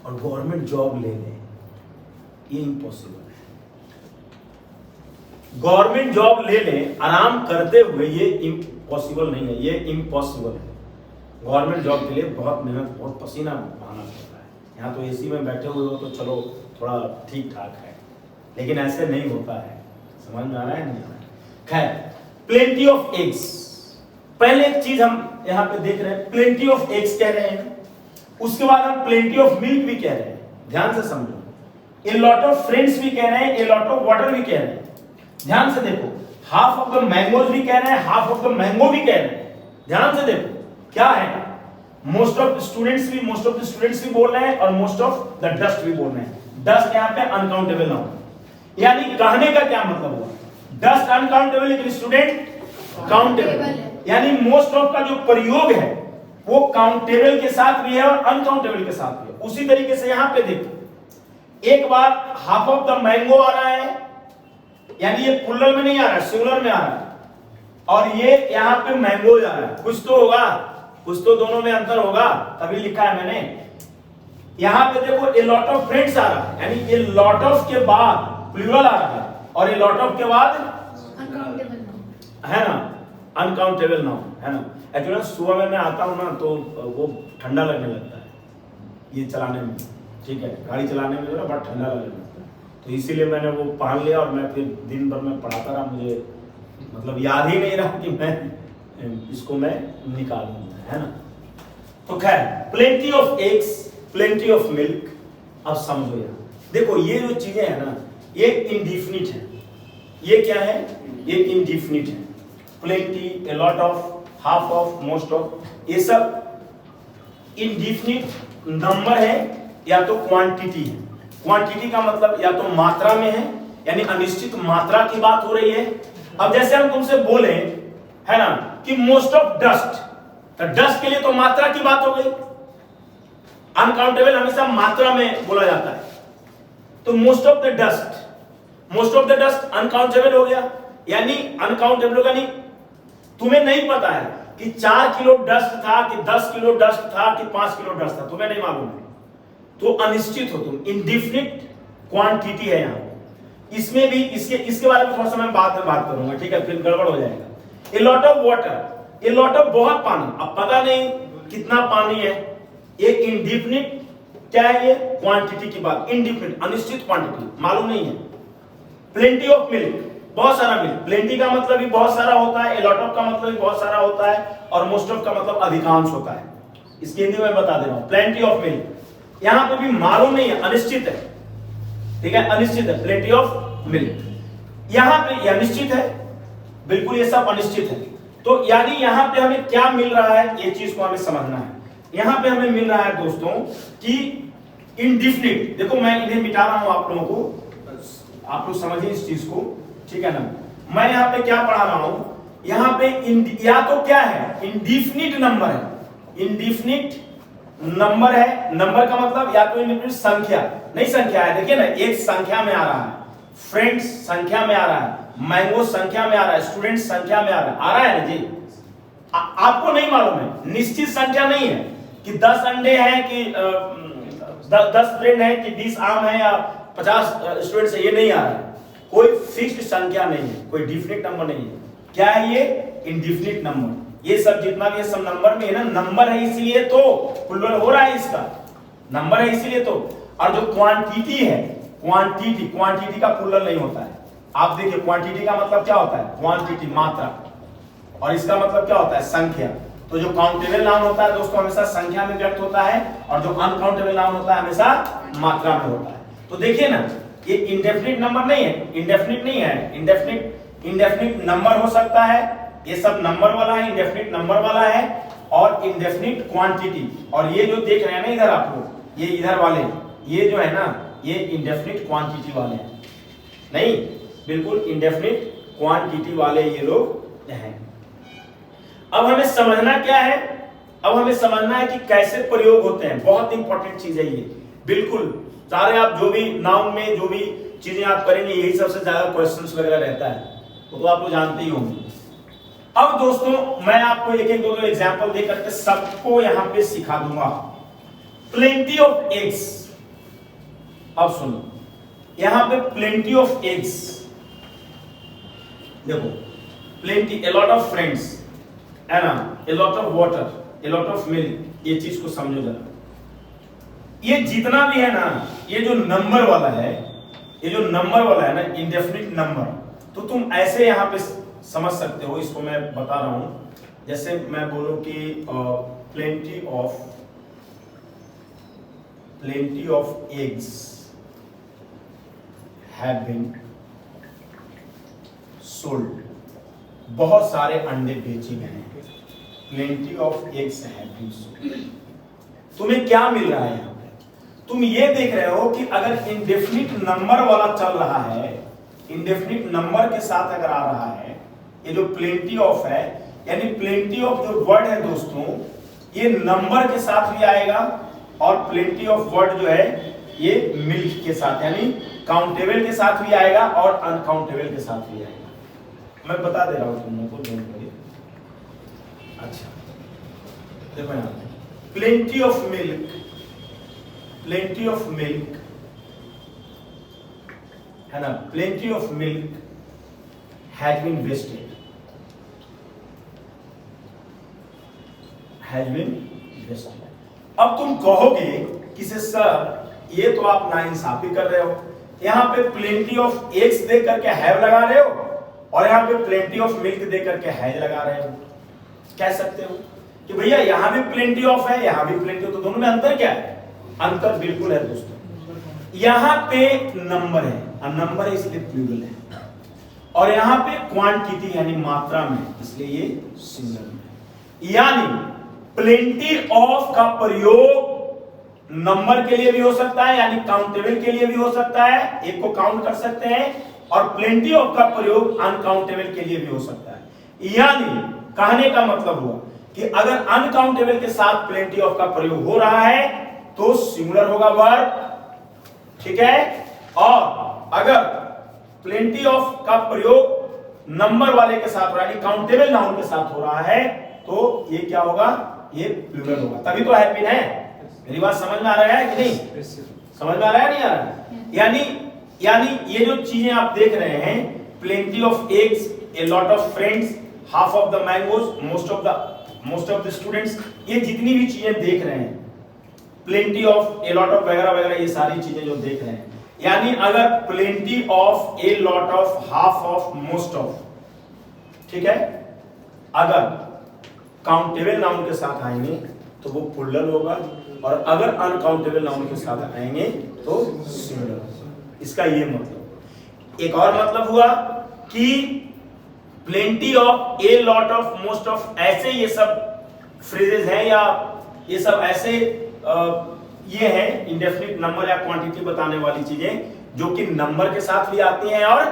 और गवर्नमेंट जॉब ले लें, ये इम्पॉसिबल है। गवर्नमेंट जॉब ले लें आराम करते हुए, ये इम्पॉसिबल नहीं है, ये इम्पॉसिबल है। गवर्नमेंट जॉब के लिए बहुत मेहनत, बहुत पसीना बहाना पड़ता है। यहाँ तो एसी में बैठे हुए हो तो चलो थोड़ा ठीक ठाक है, लेकिन ऐसे नहीं होता है। समझ में आ रहा है नहीं आ रहा है? खैर, प्लेंटी ऑफ एग्स, पहले एक चीज हम यहाँ पे देख रहे हैं, प्लेंटी ऑफ एग्स कह रहे हैं, उसके बाद हम प्लेंटी ऑफ मिल्क भी कह रहे हैं। ध्यान से समझो। ए लॉट ऑफ फ्रेंड्स भी कह रहे हैं, ए लॉट ऑफ वाटर भी कह रहे हैं। ध्यान से देखो, हाफ ऑफ द मैंगोज भी कह रहे हैं, हाफ ऑफ द मैंगो भी कह रहे हैं। ध्यान से देखो क्या है, मोस्ट ऑफ स्टूडेंट्स भी बोल रहे हैं और मोस्ट ऑफ द डस्ट भी बोल रहे हैं। डस्ट यहाँ पे अनकाउंटेबल नाउन, यानी कहने का क्या मतलब हुआ, डस्ट अनकाउंटेबल लेकिन स्टूडेंट काउंटेबल, यानी मोस्ट ऑफ का जो प्रयोग है वो काउंटेबल के साथ भी है और अनकाउंटेबल के साथ भी है। उसी तरीके से यहां पे देखो, एक बार हाफ ऑफ द मैंगो आ रहा है, यानी ये प्लूरल में नहीं आ रहा है, सिंगुलर में आ रहा है, और ये यहां पे मैंगो जा रहा है, कुछ तो होगा, कुछ तो दोनों में अंतर होगा, तभी लिखा है मैंने। यहां पे देखो ए लॉट ऑफ फ्रेंड्स आ रहा है, यानी ए लॉट ऑफ के बाद प्लूरल आ रहा है, और ए लॉट ऑफ के बाद अनकाउंटेबल नाउन है ना, अनकाउंटेबल नाउन है ना। एक्चुअली सुबह में मैं आता हूँ ना तो वो ठंडा लगने लगता है ये चलाने में, ठीक है, गाड़ी चलाने में जो ना बड़ा ठंडा लगने लगता है, तो इसीलिए मैंने वो पहन लिया और मैं फिर दिन भर में पढ़ाता रहा, मुझे मतलब याद ही नहीं रहा कि मैं इसको मैं निकालूं, है ना। तो खैर, plenty of eggs, plenty of milk. अब समझो यार, देखो ये जो चीजें है ना ये इंडिफिनिट है, ये क्या है, ये इंडिफिनिट है। Plenty, a lot of, half of, most of, ये सब इंडिफिनिट नंबर है या तो क्वांटिटी है। क्वांटिटी का मतलब या तो मात्रा में है, यानी अनिश्चित मात्रा की बात हो रही है। अब जैसे हम तुमसे बोले है ना कि मोस्ट ऑफ डस्ट, तो डस्ट के लिए तो मात्रा की बात हो गई, अनकाउंटेबल हमेशा मात्रा में बोला जाता है, तो most of the dust, most of the dust uncountable हो गया, यानी अनकाउंटेबल होगा, नहीं तुम्हें नहीं पता है कि 4 किलो डस्ट था कि 10 किलो डस्ट था कि 5 किलो डस्ट था, तुम्हें नहीं मालूम है, तो अनिश्चित हो तुम, इंडिफिनिट क्वांटिटी है यहाँ। इसमें भी इसके बारे में थोड़ा सा मैं बाद में बात करूंगा, ठीक है, फिर गड़बड़ हो जाएगा। A lot of water, a lot of बहुत पानी, अब पता नहीं कितना पानी है, ये इंडिफिनिट क्या है, ये क्वांटिटी की बात, इंडिफिनिट अनिश्चित क्वांटिटी, मालूम नहीं है। प्लेंटी ऑफ मिल्क, बहुत सारा मिल्क, प्लेंटी का मतलब भी बहुत सारा होता है, ए लॉट ऑफ का मतलब भी बहुत सारा होता है, और मोस्ट ऑफ का मतलब अधिकांश होता है। इसकी हिंदी में बता दे रहा हूं, प्लेंटी ऑफ मिल्क, यहां पे भी मालूम नहीं है, अनिश्चित है, ठीक है, अनिश्चित है, प्लेंटी ऑफ मिल्क। यहां पे यह निश्चित है, बिल्कुल ये सब अनिश्चित है, तो यानी यहां पे हमें क्या मिल रहा है, ये चीज को हमें समझना है। यहां पे हमें मिल रहा है दोस्तों कि इंडिफिनिट, देखो मैं इन्हें मिटा रहा हूं आप लोगों को, आप लोग समझिए इस चीज को, ठीक है ना। मैं यहाँ पे क्या पढ़ा रहा हूं, यहाँ पे या तो क्या है, इंडिफिनिट नंबर है, इंडिफिनिट नंबर है, नंबर का मतलब या तो इंडिफिनिट संख्या, नहीं संख्या है, देखिए ना, एक संख्या में आ रहा है, फ्रेंड्स संख्या में आ रहा है, मैंगो संख्या में आ रहा है, स्टूडेंट संख्या में आ रहा है ना जी। आपको नहीं मालूम है, निश्चित संख्या नहीं है कि 10 अंडे हैं कि 10 फ्रेंड है कि 20 आम है या 50 स्टूडेंट्स है, ये नहीं आ रहा है, कोई फिक्स्ड संख्या नहीं है, कोई डिफिनिट नंबर नहीं है। क्या है ये, इंडिफिनिट नंबर। ये सब जितना भी ये सब नंबर में है ना, नंबर है इसीलिए तो प्लूरल हो रहा है, इसका नंबर है इसीलिए तो। और जो क्वांटिटी है, क्वांटिटी का प्लूरल नहीं होता है। आप देखिए क्वांटिटी का मतलब क्या होता है, क्वांटिटी मात्रा, और इसका मतलब क्या होता है, संख्या। तो जो काउंटेबल नाउन होता है दोस्तों हमेशा संख्या में व्यक्त होता है, और जो अनकाउंटेबल नाउन होता है हमेशा मात्रा में होता है। तो देखिए ना, ये इंडेफिनिट नंबर नहीं है, इंडेफिनिट नहीं है, इंडेफिनिट नंबर हो सकता है, ये सब नंबर वाला है, इंडेफिनिट नंबर वाला है, और इंडेफिनिट क्वांटिटी। और ये जो देख रहे हैं ना इधर आप लोग, ये इधर वाले, ये जो है ना, ये इंडेफिनिट क्वांटिटी वाले हैं, नहीं, बिल्कुल इंडेफिनिट क्वांटिटी वाले ये लोग हैं। अब हमें समझना क्या है, अब हमें समझना है कि कैसे प्रयोग होते हैं, बहुत इंपॉर्टेंट चीज है ये। बिल्कुल सारे आप जो भी नाउन में जो भी चीजें आप करेंगे, यही सबसे ज्यादा क्वेश्चंस वगैरह रहता है, तो आप लोग जानते ही होंगे। अब दोस्तों मैं आपको एक एक दो एग्जांपल दे करके सबको यहां पे सिखा दूंगा। प्लेंटी ऑफ एग्स, अब सुनो, यहां पे प्लेंटी ऑफ एग्स, देखो plenty, a lot of friends है ना, a lot of water, a lot of milk, ये चीज को समझो जरा। ये जितना भी है ना, ये जो नंबर वाला है, ये जो नंबर वाला है ना, इंडेफिनिट नंबर, तो तुम ऐसे यहां पे समझ सकते हो, इसको मैं बता रहा हूं। जैसे मैं बोलूं कि plenty of eggs have been sold, बहुत सारे अंडे बेचे गए हैं, plenty of eggs have been sold. तुम्हें क्या मिल रहा है यहाँ पे, तुम ये देख रहे हो कि अगर इंडेफिनिट नंबर वाला चल रहा है, इंडेफिनिट नंबर के साथ अगर आ रहा है, ये जो प्लेंटी ऑफ है, यानी प्लेंटी ऑफ जो वर्ड है दोस्तों, ये नंबर के साथ भी आएगा और प्लेंटी ऑफ वर्ड जो है ये मिल्क के साथ यानी काउंटेबल के साथ भी आएगा और अनकाउंटेबल के साथ भी आएगा। मैं बता दे रहा हूं तुम लोगों को। अच्छा देखो यहां plenty of milk, plenty of milk है ना, plenty of milk has been wasted, has been wasted. अब तुम कहोगे कि सर ये तो आप नाइंसाफी कर रहे हो, यहां पे प्लेंटी ऑफ एग्स दे करके हैव लगा रहे हो और यहां पे प्लेंटी ऑफ मिल्क दे करके हैज लगा रहे हो। कह सकते हो कि भैया यहां भी प्लेंटी ऑफ है, यहां भी प्लेंटी ऑफ, तो दोनों में अंतर क्या है? अंतर बिल्कुल है दोस्तों। यहां पे नंबर है, नंबर है इसलिए प्लूरल है, और यहां पे क्वांटिटी यानी मात्रा में, इसलिए ये सिंगुलर है। यानी प्लेंटी ऑफ का प्रयोग नंबर के लिए भी हो सकता है यानी काउंटेबल के लिए भी हो सकता है, एक को काउंट कर सकते हैं, और प्लेंटी ऑफ का प्रयोग अनकाउंटेबल के लिए भी हो सकता है। यानी कहने का मतलब हुआ कि अगर अनकाउंटेबल के साथ प्लेंटी ऑफ का प्रयोग हो रहा है तो सिंगुलर होगा वर्ब, ठीक है, और अगर प्लेंटी ऑफ का प्रयोग नंबर वाले के साथ हो रहा है यानी काउंटेबल नाउन के साथ हो रहा है तो ये क्या होगा? ये प्लूरल होगा। तभी तो हैव बीन है। मेरी बात समझ में आ रहा है कि नहीं? समझ में आ रहा है नहीं आ रहा है? यानी ये जो चीजें आप देख रहे हैं, plenty of eggs, a lot of friends, half of the mangoes, most of the students, ये जितनी भी चीजें देख रहे हैं, plenty of, a lot of वगैरह वगैरह, ये सारी चीजें जो देख रहे हैं, यानी अगर plenty of, a lot of, half of, most of, ठीक है, अगर काउंटेबल नाउन के साथ आएंगे तो वो प्लूरल होगा, और अगर अनकाउंटेबल नाउन के साथ आएंगे तो सिंगुलर होगा। इसका ये मतलब। एक और मतलब हुआ कि plenty of, a lot of, most of, ऐसे ये सब फ्रेजेस हैं या ये सब ऐसे ये हैं इंडेफिनिट नंबर या क्वांटिटी बताने वाली चीजें जो कि नंबर के साथ भी आती हैं और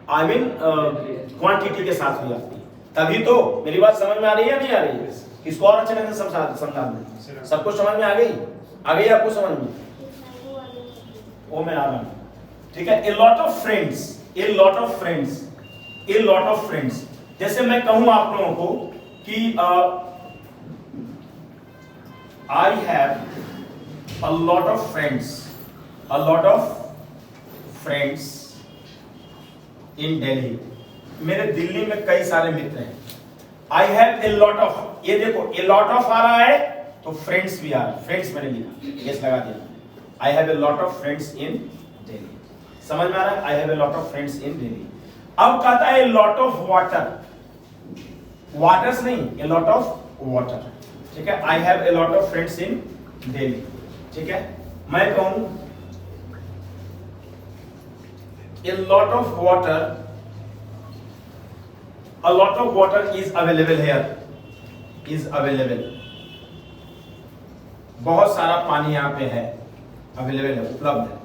आई मीन क्वांटिटी के साथ भी आती है। तभी तो मेरी बात समझ में आ रही है नहीं आ रही है? इसको और अच्छे ढंग से समझा दें। सबको समझ में आ गई? आ गई आपको समझ में? वो मैं आ रहा हूं, ठीक है। A lot of friends, a lot of friends, a lot of friends, जैसे मैं कहूं आप लोगों को कि I have a lot of friends, a lot of friends इन दिल्ली, मेरे दिल्ली में कई सारे मित्र हैं। I have a lot of, ये देखो ए लॉट ऑफ आ रहा है तो फ्रेंड्स भी आ रहा है, फ्रेंड्स मैंने लिखा, यस लगा दिया। I have a lot of friends इन दिल्ली, समझ में आ रहा है? I have a lot of friends इन दिल्ली। अब कहता है a lot of water, waters नहीं, ए लॉट ऑफ वाटर, ठीक है। I have a lot of friends इन दिल्ली, ठीक है। मैं कहूं a lot of water, a lot of water is available here, is available, बहुत सारा पानी यहाँ पे है, available है, उपलब्ध है।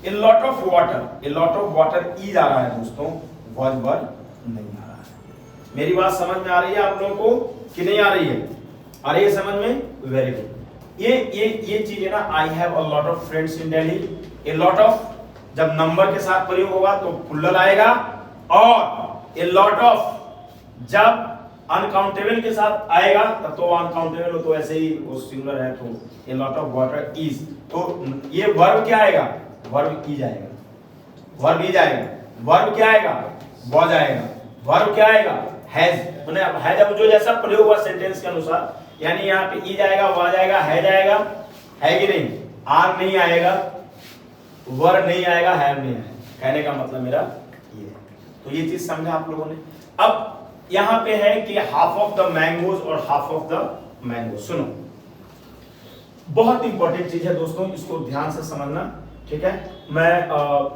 a lot of water, a lot of water is आ रहा है दोस्तों, was नहीं आ रहा है। मेरी बात समझ में आ रही है आप लोगों को कि नहीं आ रही है? आ रही है समझ में? Very good. ये चीज है ना, I have a lot of friends in Delhi. A lot of जब नंबर के साथ प्रयोग होगा तो प्लूरल आएगा, और ए लॉट ऑफ जब अनकाउंटेबल के साथ आएगा तब तो अनकाउंटेबल हो, तो ऐसे ही वो सिंगुलर है, तो a lot of water is, तो ये वर्ब क्या आएगा? वर्ब की जाएगा, वर्ब ही जाएगा। वर्ब क्या आएगा? वॉज आएगा। वर्ब क्या आएगा? हैज। मैंने हैज अब जो जैसा प्रयोग हुआ सेंटेंस के अनुसार, यानी यहाँ पे ई जाएगा, वॉज आएगा, हैज आएगा, है कि नहीं? आर नहीं आएगा, वर्ब नहीं आएगा, हैव नहीं आएगा। कहने का मतलब मेरा ये है। तो ये चीज समझा आप लोगों ने। अब यहां पे है कि हाफ ऑफ द मैंगोज और हाफ ऑफ द मैंगो। सुनो, बहुत इंपॉर्टेंट चीज है दोस्तों, इसको ध्यान से समझना, ठीक है। मैं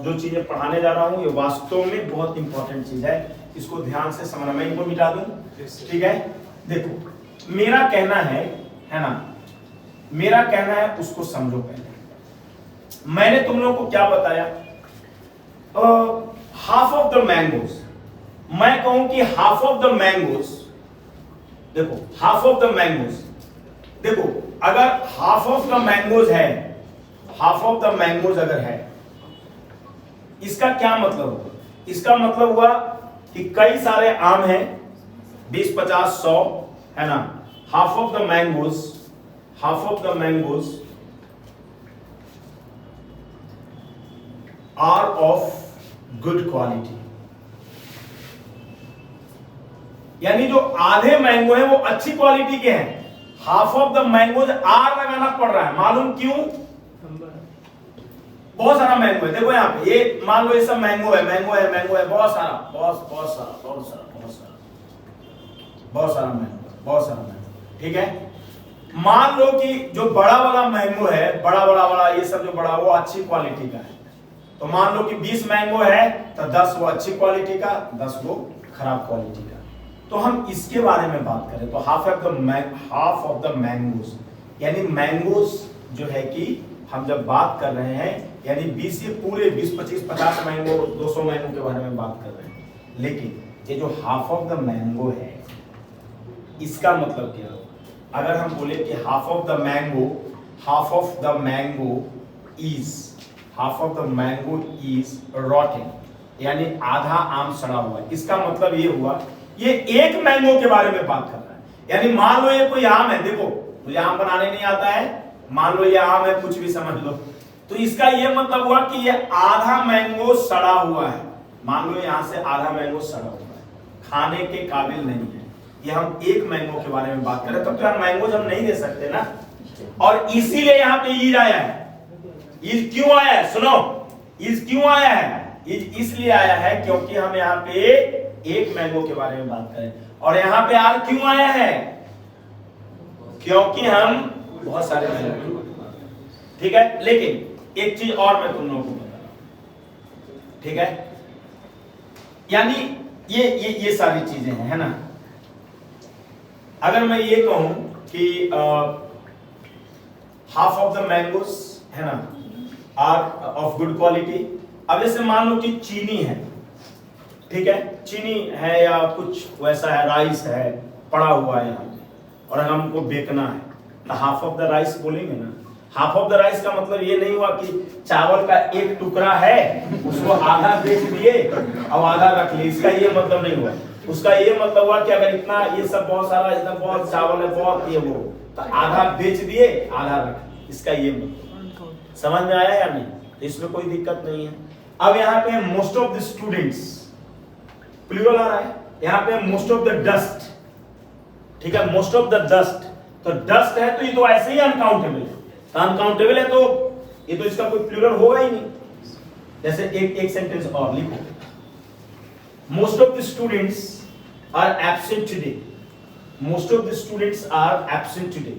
जो चीजें पढ़ाने जा रहा हूं ये वास्तव में बहुत इंपॉर्टेंट चीज है, इसको ध्यान से समझना। मैं इनको मिटा दूं, ठीक है। देखो मेरा कहना है ना, मेरा कहना है उसको समझो पहले, मैंने तुम लोगों को क्या बताया, हाफ ऑफ द मैंगोज, मैं कहूं कि हाफ ऑफ द मैंगोज, देखो हाफ ऑफ द मैंगोज, देखो अगर हाफ ऑफ द मैंगोज है, हाफ ऑफ द मैंगोज अगर है, इसका क्या मतलब हुआ? इसका मतलब हुआ कि कई सारे आम हैं, 20, 50, 100 है ना, half of the mangoes, half of the mangoes are of good quality, यानी जो आधे मैंगो हैं वो अच्छी क्वालिटी के हैं। Half of the mangoes are लगाना पड़ रहा है, मालूम क्यों? बहुत सारा मैंगो है, देखो यहाँ पे ये मान लो ये सब मैंगो है, मैंगो है, मैंगो है, बहुत सारा, बहुत सारा मैंगो, ठीक है। मान लो कि जो बड़ा वाला मैंगो है, बड़ा वाला ये सब जो बड़ा, वो अच्छी क्वालिटी का है, तो मान लो कि 20 मैंगो है तो 10 वो अच्छी क्वालिटी का, 10 वो खराब क्वालिटी का। तो हम इसके बारे में बात करें तो हाफ ऑफ द मैंगोज, यानी मैंगोज जो है कि हम जब बात कर रहे हैं, यानी 20 ये पूरे 20, 25, 50 मैंगो, 200 मैंगो के बारे में बात कर रहे हैं, लेकिन ये जो हाफ ऑफ द मैंगो है, इसका मतलब क्या होगा? अगर हम बोले कि half of the mango is Rotten, यानी आधा आम सड़ा हुआ है, इसका मतलब ये हुआ ये एक मैंगो के बारे में बात कर रहा है। यानी मान लो ये कोई आम है, देखो मुझे आम बनाने नहीं आता है, मान लो ये आम है, कुछ भी समझ लो, तो इसका ये मतलब हुआ कि ये आधा मैंगो सड़ा हुआ है, मान लो यहां से आधा मैंगो सड़ा हुआ है, खाने के काबिल नहीं है। ये हम एक मैंगो के बारे में बात कर रहे हैं, तब तो यार मैंगोज हम नहीं दे सकते ना, और इसीलिए यहाँ पे ईज आया है। ईज क्यों आया है? सुनो, ईज क्यों आया है? ईज इसलिए आया है क्योंकि हम यहाँ पे एक मैंगो के बारे में बात करें, और यहाँ पे आर क्यों आया है? क्योंकि हम बहुत सारे मैंगो, ठीक है। लेकिन एक चीज और मैं तुम लोगों को बता रहा हूं, ठीक है, यानी ये सारी चीजें हैं, है ना। अगर मैं ये कहूं कि हाफ ऑफ द मैंगोज है ना आर ऑफ गुड क्वालिटी, अब जैसे मान लो कि चीनी है, ठीक है, चीनी है या कुछ वैसा है, राइस है पड़ा हुआ है यहाँ पे, और हमको बेचना है, तो हाफ ऑफ द राइस बोलेंगे ना। हाफ ऑफ द राइस का मतलब ये नहीं हुआ कि चावल का एक टुकड़ा है, उसको आधा बेच दिए और आधा रख लिए, इसका ये मतलब नहीं हुआ। उसका ये मतलब हुआ कि अगर इतना ये सब बहुत सारा, इतना बहुत चावल है, बहुत ये वो, तो आधा बेच दिए, आधा रख, इसका ये मतलब समझ में आया या नहीं? तो इसमें कोई दिक्कत नहीं है। अब यहाँ पे most of the students, plural आ रहा है, यहाँ पे मोस्ट ऑफ द डस्ट, ठीक है, मोस्ट ऑफ द डस्ट, तो डस्ट है तो ये तो ऐसे ही अनकाउंटेबल है, तो अनकाउंटेबल है तो ये तो इसका कोई प्लूरल होगा ही नहीं। जैसे एक सेंटेंस और लिखो, most of the students are absent today, most of the students are absent today,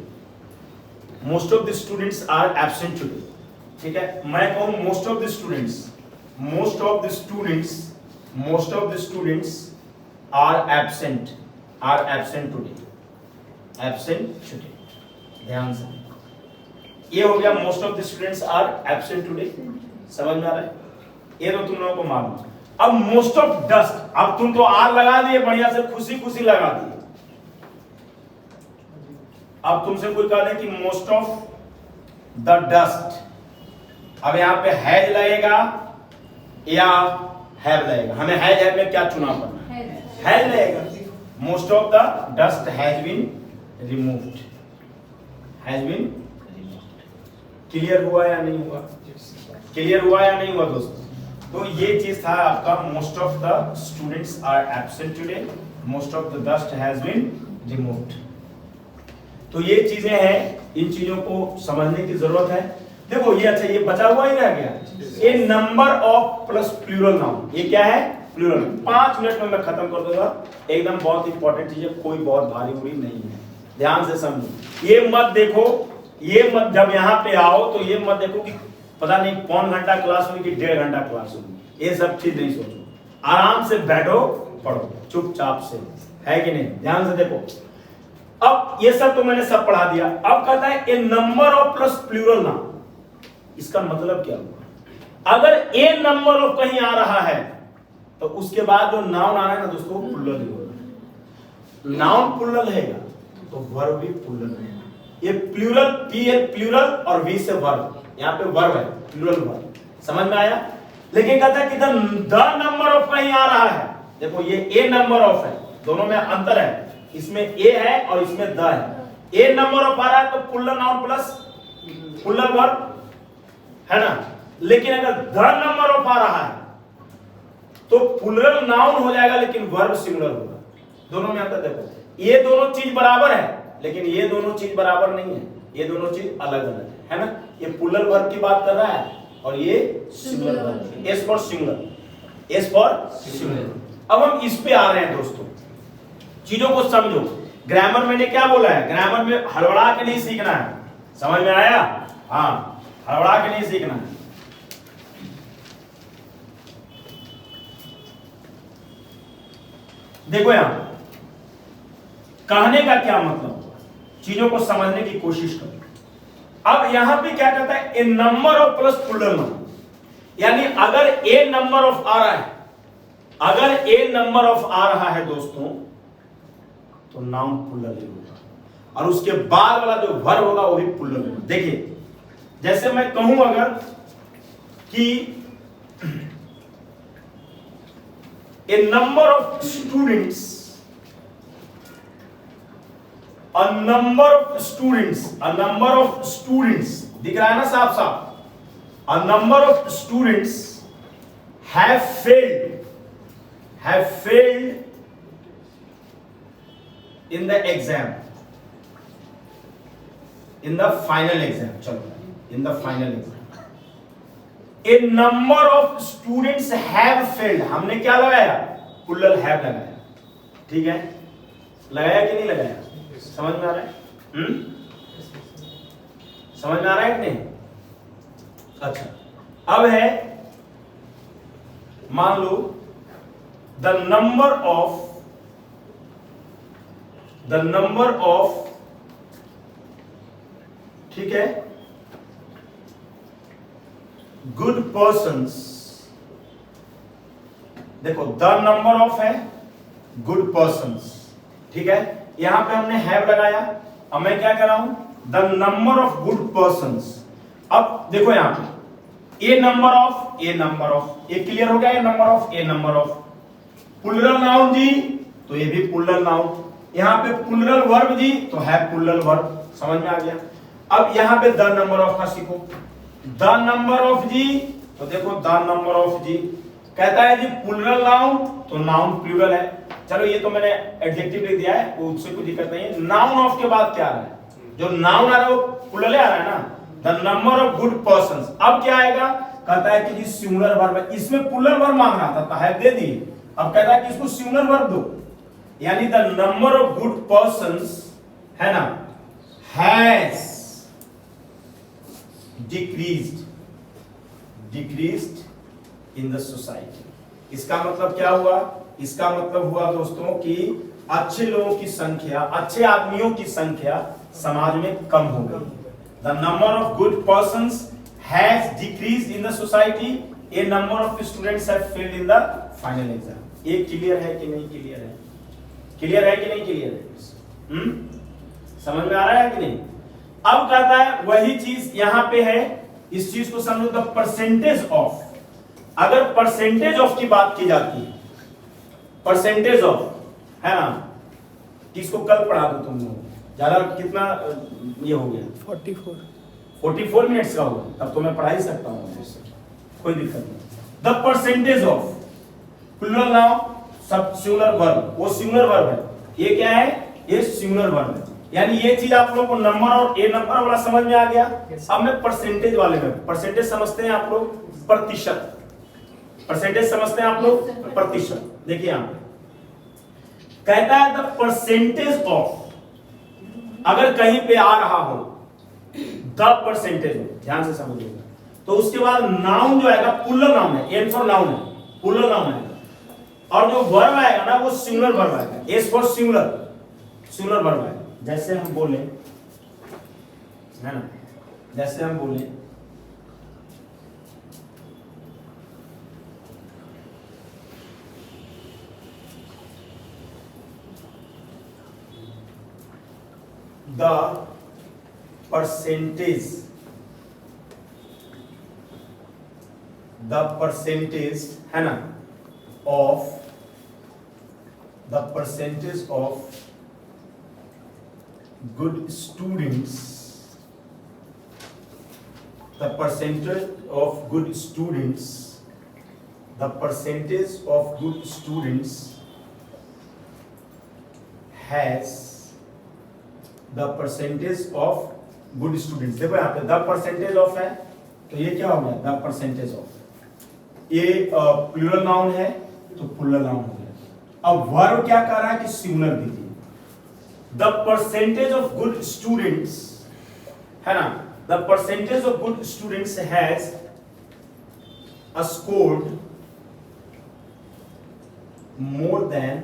most of the students are absent today, ठीक है। मैं कहूं most of the students, most of the students, most of the students are absent today, absent today, ध्यान से, ये हो गया most of the students are absent today, समझ में आ रहा है? ये तो तुम लोगों को मालूम। अब मोस्ट ऑफ डस्ट, अब तुम तो आर लगा दिए, बढ़िया से खुशी खुशी लगा दिए। अब तुमसे कोई कह दे कि मोस्ट ऑफ द डस्ट, अब यहां पे हैज लगेगा या हैव लगेगा? हमें हैज में क्या चुना पड़ना है? हैज लगेगा। Most of the dust has been removed, has been removed. Clear हुआ या नहीं हुआ? क्लियर हुआ या नहीं हुआ दोस्तों? तो ये चीज था आपका, most of the students are absent today, most of the dust has been removed. तो ये चीजें हैं, इन चीजों को समझने की जरूरत है। देखो ये अच्छा, ये बचा हुआ ही रह गया, a number of plus plural noun, ये क्या है? प्लूरल। 5 मिनट में मैं खत्म कर दूंगा, एकदम बहुत इंपॉर्टेंट चीज है, कोई बहुत भारी बुरी नहीं है, ध्यान से समझो। ये मत देखो, ये मत, जब यहाँ पे आओ तो ये मत देखो कि पता नहीं पौन घंटा क्लास होगी कि 1.5 घंटा क्लास होगी, ये सब चीज नहीं सोचो, आराम से बैठो, पढ़ो चुपचाप से, है कि नहीं? ध्यान से देखो। अब ये सब तो मैंने सब पढ़ा दिया। अब कहता है a number of plus plural noun, इसका मतलब क्या हुआ? अगर ए नंबर ऑफ कहीं आ रहा है तो उसके बाद जो नाउन आ रहा है ना दोस्तों, प्लुरल ही होगा। नाउन प्लुरल रहेगा तो वर्ब भी प्लुरल रहेगा। ये प्लुरल, पी एल प्लुरल और वी से वर्ब, यहाँ पे वर्ब है, प्लुरल वर्ब। समझ में आया? लेकिन कहता है कि द नंबर ऑफ कहीं आ रहा है। देखो ये ए नंबर ऑफ है, दोनों में अंतर है, इसमें ए है और इसमें द है। ए नंबर ऑफ आ रहा है तो plural noun plus plural verb है ना। लेकिन अगर द नंबर ऑफ आ रहा है तो प्लुरल नाउन हो जाएगा लेकिन वर्ब सिंगुलर होगा। दोनों में अंतर देखो, ये दोनों चीज बराबर है लेकिन ये दोनों चीज बराबर नहीं है, ये दोनों चीज अलग अलग है ना। ये प्लुरल वर्ब की बात कर रहा है और ये singular verb, S for singular, S for singular. अब हम इस पे आ रहे हैं दोस्तों, चीजों को समझो। ग्रामर मैंने क्या बोला है? ग्रामर में हड़बड़ा के नहीं सीखना है। समझ में आया? हाँ, हड़बड़ा के नहीं सीखना है। देखो यहां कहने का क्या मतलब हुआ, चीजों को समझने की कोशिश करो। अब यहां पे क्या कहता है? A number of plus plural noun, यानी अगर ए नंबर ऑफ आ रहा है, अगर ए नंबर ऑफ आ रहा है दोस्तों तो नाउन प्लुरल ही होगा और उसके बाद वाला जो वर्ब होगा वो भी प्लुरल होगा। देखिए जैसे मैं कहूं अगर कि a number of students, a number of students, a number of students, दिख रहा है ना साफ साफ, a number of students have failed in the exam, in the final exam, चलो in the final exam, a number of students have failed, हमने क्या लगाया? प्लुरल have लगाया, ठीक है? लगाया कि नहीं लगाया? समझ में आ रहा है? समझ में आ रहा है कि नहीं? अच्छा, अब है मान लो द नंबर ऑफ, ठीक है, गुड पर्सन्स। देखो द नंबर ऑफ है गुड पर्सन्स, ठीक है, यहां पे हमने हैव लगाया। अब मैं क्या कर रहा हूं? The number of good persons. अब देखो यहां पे a number of, a number of, ये क्लियर हो गया? A number of, a number of, plural noun जी तो ये भी प्लुरल नाउन, यहां पे प्लुरल वर्ब जी तो है प्लुरल वर्ब। समझ में आ गया? अब यहां पे द नंबर ऑफ का सीखो। द नंबर ऑफ जी तो देखो द नंबर ऑफ जी कहता है जी प्लुरल नाउन तो नाउन प्लुरल है। चलो ये तो मैंने एडजेक्टिव लिख दिया है, उससे कोई दिक्कत नहीं है। नाउन ऑफ के बाद क्या आ रहा है? जो नाउन आ रहा है वो प्लुरल आ रहा है ना, the number of good persons. अब क्या आएगा? कहता है कि जी सिंगुलर वर्ब है, इसमें प्लुरल वर्ब मांग रहा था, है दे दिए। अब कहता है कि इसको सिंगुलर वर्ब दो, यानी the number of good persons है ना has decreased in the society. इसका मतलब क्या हुआ? इसका मतलब हुआ दोस्तों कि अच्छे लोगों की संख्या, अच्छे आदमियों की संख्या समाज में कम हो गई। The number of good persons has decreased in the society, A number of students have failed in the final exam. ये क्लियर है कि नहीं क्लियर है? क्लियर है कि नहीं क्लियर है? समझ में आ रहा है कि नहीं? अब कहता है वही चीज यहां पे है, इस चीज को समझो। द परसेंटेज ऑफ, अगर परसेंटेज ऑफ की बात की जाती है, परसेंटेज ऑफ है ना, किसको कल पढ़ा दो तुम लोग, ज्यादा कितना ये हो गया? 44 मिनट्स का होगा, तब तो मैं पढ़ा ही सकता हूँ, कोई दिक्कत नहीं। The percentage of plural noun सब सिंगुलर वर्ब, वो सिंगुलर वर्ब है, ये क्या है? ये सिंगुलर वर्ब है। यानी ये चीज आप लोगों को नंबर और ए नंबर वाला समझ में आ गया। अब मैं परसेंटेज वाले में, परसेंटेज समझते हैं आप लोग? प्रतिशत, परसेंटेज समझते हैं आप लोग? प्रतिशत। देखिए यहां पे कहता है द परसेंटेज ऑफ, अगर कहीं पे आ रहा हो द परसेंटेज, ध्यान से समझिएगा, तो उसके बाद नाउन जो आएगा प्लुरल नाउन है, एन फॉर नाउन है, प्लुरल नाउन आएगा, और जो वर्ब आएगा ना वो सिंगुलर वर्ब आएगा, S for singular, singular verb आएगा। जैसे हम बोले है ना, जैसे हम बोले the percentage है ना of the percentage of good students, the percentage of good students has the percentage of good students, देखो यहाँ पे the percentage of है तो ये क्या हो गया the percentage of, ये प्लूरल नाउन है तो प्लूरल नाउन हो गया। अब वर्ब क्या कर रहा है कि सिंगुलर दीजिए, the percentage of good students है ना, the percentage of good students has scored more than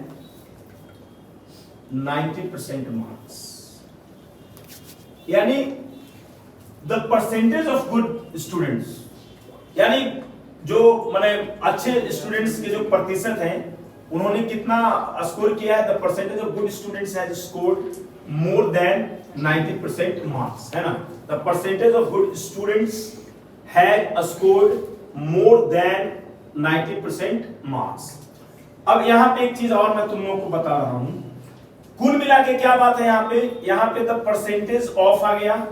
90% marks, यानी the percentage of good students, यानी जो माने अच्छे स्टूडेंट्स के जो प्रतिशत हैं उन्होंने कितना स्कोर किया है, the percentage of good students has scored more than 90% marks, है ना, the percentage of good students has scored more than 90% marks. अब यहाँ पे एक चीज और मैं तुम लोगों को बता रहा हूं, कुल मिला के क्या बात है, यहाँ पे द परसेंटेज ऑफ आ गया,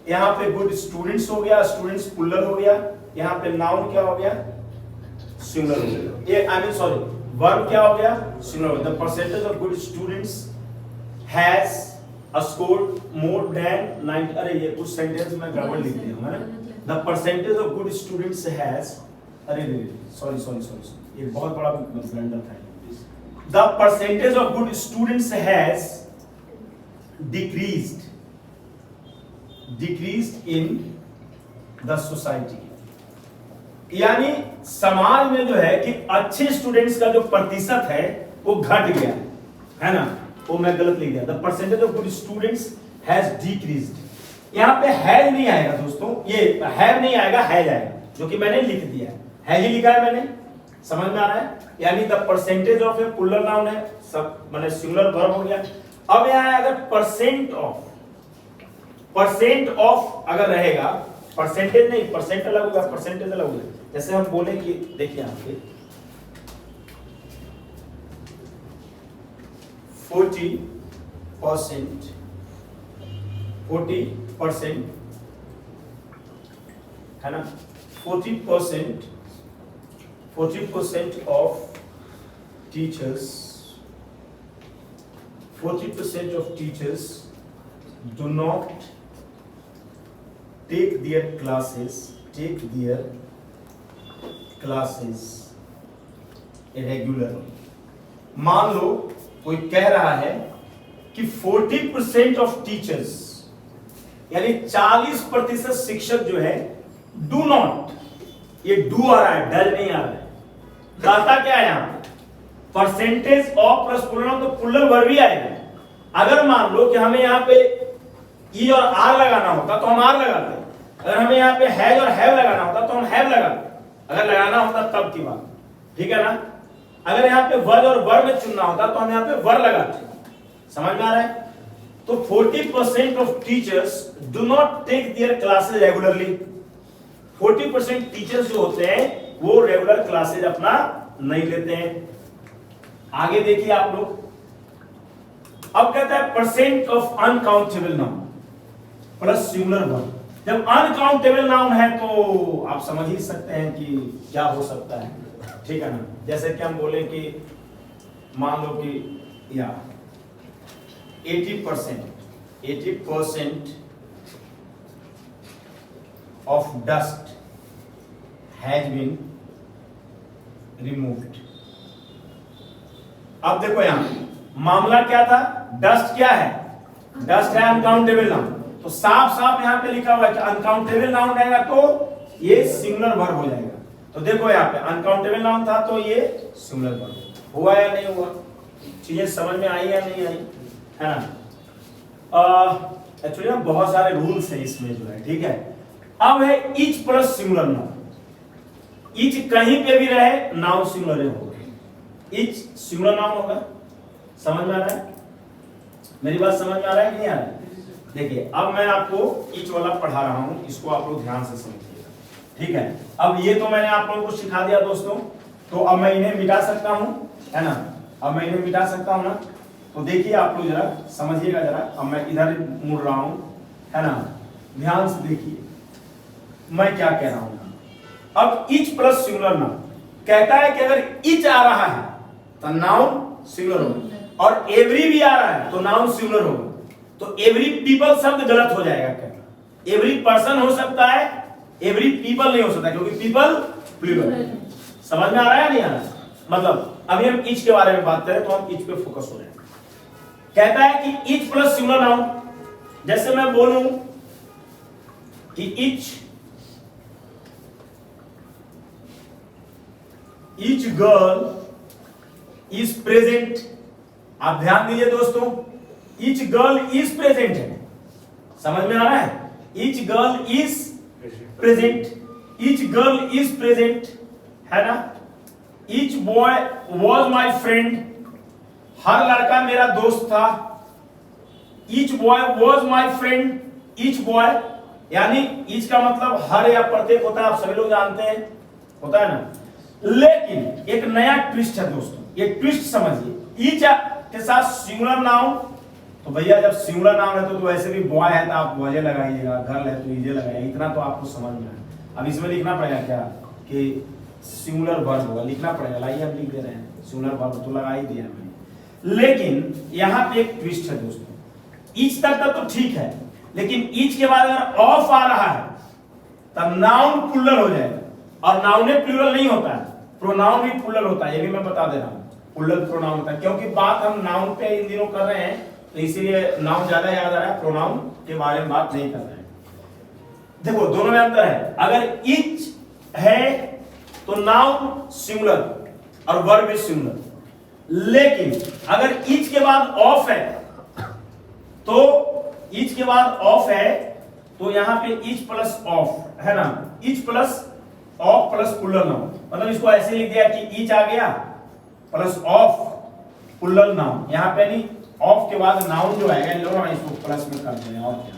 यहाँ पे गुड स्टूडेंट्स हो गया, स्टूडेंट्स प्लूरल हो गया, यहाँ पे नाउन क्या हो गया सिंगुलर हो गया, ये आई मीन सॉरी वर्ब क्या हो गया singular. The percentage of good students has scored more than 90, अरे ये कुछ सेंटेंस में गड़बड़ लिख दिया मैंने, the percentage of good students has, अरे सॉरी ये बहुत बड़ा ब्लंडर था। The percentage of good students has decreased in the society, यानी समाज में जो है कि अच्छे स्टूडेंट्स का जो प्रतिशत है वो घट गया है ना, वो मैं गलत लिख दिया, the percentage of good students has decreased. यहाँ पे हैज नहीं आएगा दोस्तों, ये हैव नहीं आएगा, हैज आएगा, जो कि मैंने लिख दिया है ही लिखा है मैंने, समझ में आ रहा है, यानी the percentage of a plural noun है, सब मैंने सिंगुलर वर्ब हो गया। अब यहाँ अगर परसेंट ऑफ अगर रहेगा, परसेंटेज नहीं, परसेंट अलग होगा, परसेंटेज अलग होगा, जैसे हम बोले कि देखिए यहाँ पे 40% है ना, 40% of teachers do not take their classes regularly। मान लो कोई कह रहा है कि 40% ऑफ टीचर्स, यानी 40% शिक्षक जो है डू नॉट, ये डू आ रहा है, डल नहीं आ रहा है, दाता क्या है यहाँ पे परसेंटेज ऑफ प्लस प्लूरल, तो प्लूरल वर्ब ही आएगा। अगर मान लो कि हमें यहाँ पे ई और आर लगाना होता तो हम आर लगाते, अगर हमें यहाँ पे हैज और हैव लगाना होता तो हम हैव लगाते, अगर लगाना होता तब की बात, ठीक है ना। अगर यहाँ पे वर्ड और वर्ब में चुनना होता तो हम यहाँ पे वर्ब लगाते, समझ में आ रहा है। तो 40% of teachers do not take their classes regularly, 40% teachers जो होते हैं वो रेगुलर क्लासेज अपना नहीं लेते हैं। आगे देखिए आप लोग, अब कहता है percent of uncountable noun plus singular verb. जब अनकाउंटेबल नाउन है तो आप समझ ही सकते हैं कि क्या हो सकता है, ठीक है ना। जैसे कि हम बोले कि मान लो कि या 80% of dust has been removed. अब देखो यहां मामला क्या था, डस्ट क्या है, डस्ट है अनकाउंटेबल नाउन, तो साफ साफ यहां पे लिखा हुआ है कि अनकाउंटेबल नाउन रहेगा तो ये सिंगुलर वर्ब हो जाएगा। तो देखो यहाँ पे अनकाउंटेबल नाउन था तो ये सिंगुलर वर्ब हुआ या नहीं हुआ, चीजें समझ में आई या नहीं आई, है ना। एक्चुअली ना बहुत सारे रूल्स हैं इसमें जो है, ठीक है। अब है each plus singular noun, each कहीं पे भी रहे नाउन सिंगुलर होगा, ईच सिंगुलर नाउन होगा, समझ में आ रहा है, मेरी बात समझ में आ रहा है कि नहीं आ रहा है। देखिए अब मैं आपको ईच वाला पढ़ा रहा हूं, इसको आप लोग ध्यान से समझिएगा, ठीक है। अब ये तो मैंने आप लोगों को सिखा दिया दोस्तों, तो अब मैं इन्हें मिटा सकता हूं, है ना। अब मैं इन्हें मिटा सकता हूं ना, तो देखिए आप लोग जरा समझिएगा जरा। अब मैं इधर मुड़ रहा हूं, है ना, ध्यान से देखिए मैं क्या कह रहा हूं। अब ईच प्लस सिंगुलर नाउन कहता है कि अगर ईच आ रहा है तो नाउन सिंगुलर होगा, और एवरी भी आ रहा है तो नाउन सिंगुलर होगा। तो एवरी पीपल शब्द गलत हो जाएगा, कहना एवरी पर्सन हो सकता है, एवरी पीपल नहीं हो सकता, क्योंकि पीपल प्लूरल। समझ में आ रहा है नहीं आ रहा? मतलब अभी हम ईच के बारे में बात करें तो हम ईच पे फोकस हो रहे हैं। कहता है कि ईच प्लस सिंगुलर नाउन, जैसे मैं बोलूं कि ईच गर्ल इज प्रेजेंट। आप ध्यान दीजिए दोस्तों, ईच गर्ल इज प्रेजेंट है, समझ में आ रहा है? Each girl is present, each girl is present, है ना। Each boy was my friend, हर लड़का मेरा दोस्त था। Each boy was my friend, each boy यानी ईच का मतलब हर या प्रत्येक होता है, आप सभी लोग जानते हैं, होता है ना। लेकिन एक नया ट्विस्ट है दोस्तों, ये ट्विस्ट समझिए। ईच के साथ सिंगुलर नाउन, तो भैया जब सिंगुलर नाउन है तो वैसे भी बॉय है तो आप बॉय लगाइएगा, गर्ल है तो ईजे लगाइएगा, इतना तो आपको समझ में आया। अब इसमें लिखना पड़ेगा क्या कि सिंगुलर वर्ब होगा, लिखना पड़ेगा। लाइए हम लिख दे रहे हैं सिंगुलर वर्ब, तो लगा ही दिया मैंने। लेकिन यहाँ पे एक ट्विस्ट है दोस्तों, ईच तक तो ठीक है, लेकिन ईच के बाद अगर ऑफ आ रहा है तब नाउन प्लूरल हो जाएगा, और नाउन प्लूरल नहीं होता है, प्रोनाउन भी प्लूरल होता है, ये भी मैं बता दे रहा हूं। प्लूरल प्रोनाउन होता है, क्योंकि बात हम नाउन पे इन दिनों कर रहे हैं, तो इसीलिए नाउन ज्यादा याद आ रहा है, प्रोनाउन के बारे में बात नहीं कर रहे हैं। देखो दोनों में अंतर है, अगर ईच है तो नाउन सिंगुलर और वर्ब इज सिंगुलर। लेकिन अगर ईच के बाद ऑफ है तो ईच के बाद ऑफ है तो यहां पे ईच प्लस ऑफ है ना, each plus of plus plural noun, मतलब इसको ऐसे लिख दिया कि ईच आ गया प्लस ऑफ प्लूरल नाउन। यहां पे नहीं, ऑफ के बाद नाउन जो आएगा इन लोगों ने इसको प्लस में कर देना, और क्या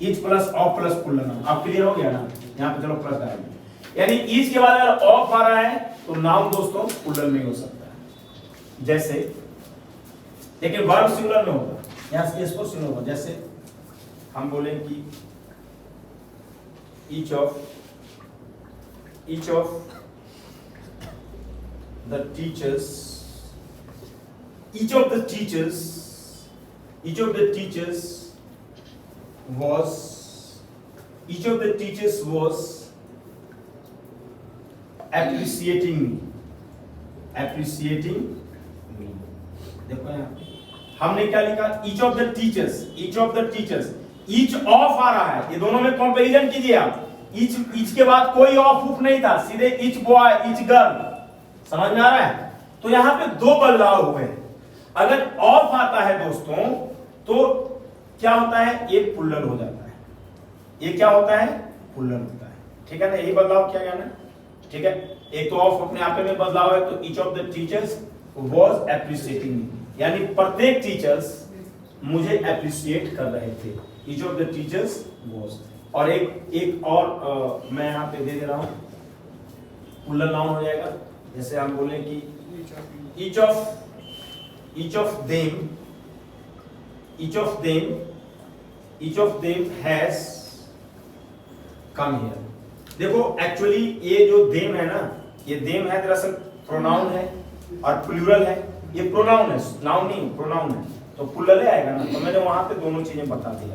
each plus of plus plural noun. आप क्लियर हो गया ना? यहां पे चलो प्लस डाल दिया, यानी ईच के बाद अगर ऑफ आ रहा है तो नाउन दोस्तों प्लूरल में हो सकता है, जैसे, लेकिन वर्ब सिंगुलर में होगा, यहां इसको सिंगुलर होगा। जैसे हम बोले कि each of the teachers was appreciating me। देखो यहाँ हमने क्या लिखा, each of the teachers, each of आ रहा है, ये दोनों में कंपैरिजन कीजिए आप। ईच के बाद कोई ऑफ नहीं था, सीधे ईच बॉय ईच गर्ल, समझ में आ रहा है? तो यहां पे दो बदलाव हुए। अगर ऑफ आता है दोस्तों तो क्या होता है, ये प्लूरल हो जाता है, ये क्या होता है, प्लूरल होता है, ठीक है ना। यही बदलाव किया गया ना, ठीक है। एक तो ऑफ अपने आप में बदलाव है, तो each of the teachers was appreciating me, यानी प्रत्येक टीचर्स मुझे एप्रिशिएट कर रहे थे, each of the teachers was. और एक और मैं यहाँ पे दे रहा हूँ, प्लूरल नाउन हो जाएगा। जैसे हम बोले कि each of them has come here। देखो एक्चुअली ये जो देम है ना, ये देम है दरअसल प्रोनाउन है और प्लूरल है, ये प्रोनाउन है, नाउन नहीं प्रोनाउन है, तो प्लूरल आएगा ना। तो मैंने वहां पे दोनों चीजें बता दिया,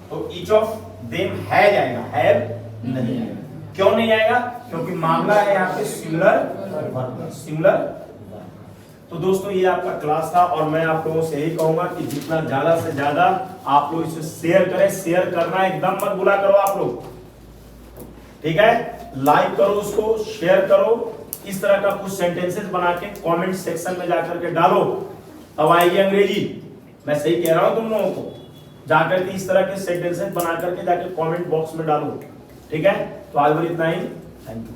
तो ईच ऑफ देम है जाएगा, हैव नहीं आएगा। क्यों नहीं आएगा? क्योंकि मामला है यहाँ पे सिंगुलर। तो दोस्तों ये आपका क्लास था, और मैं आप लोगों से यही कहूंगा कि जितना ज्यादा से ज्यादा आप लोग इसे शेयर करें, शेयर करना एकदम मत भूला करो आप लोग, ठीक है। लाइक करो उसको, शेयर करो, इस तरह का कुछ सेंटेंसेस बना के कमेंट सेक्शन में जाकर के डालो, अब आएगी अंग्रेजी। मैं सही कह रहा हूं तुम लोगों को, जाकर के इस तरह के सेंटेंसेस बना करके जाके कमेंट बॉक्स में डालो, ठीक है। तो आज इतना ही, थैंक यू।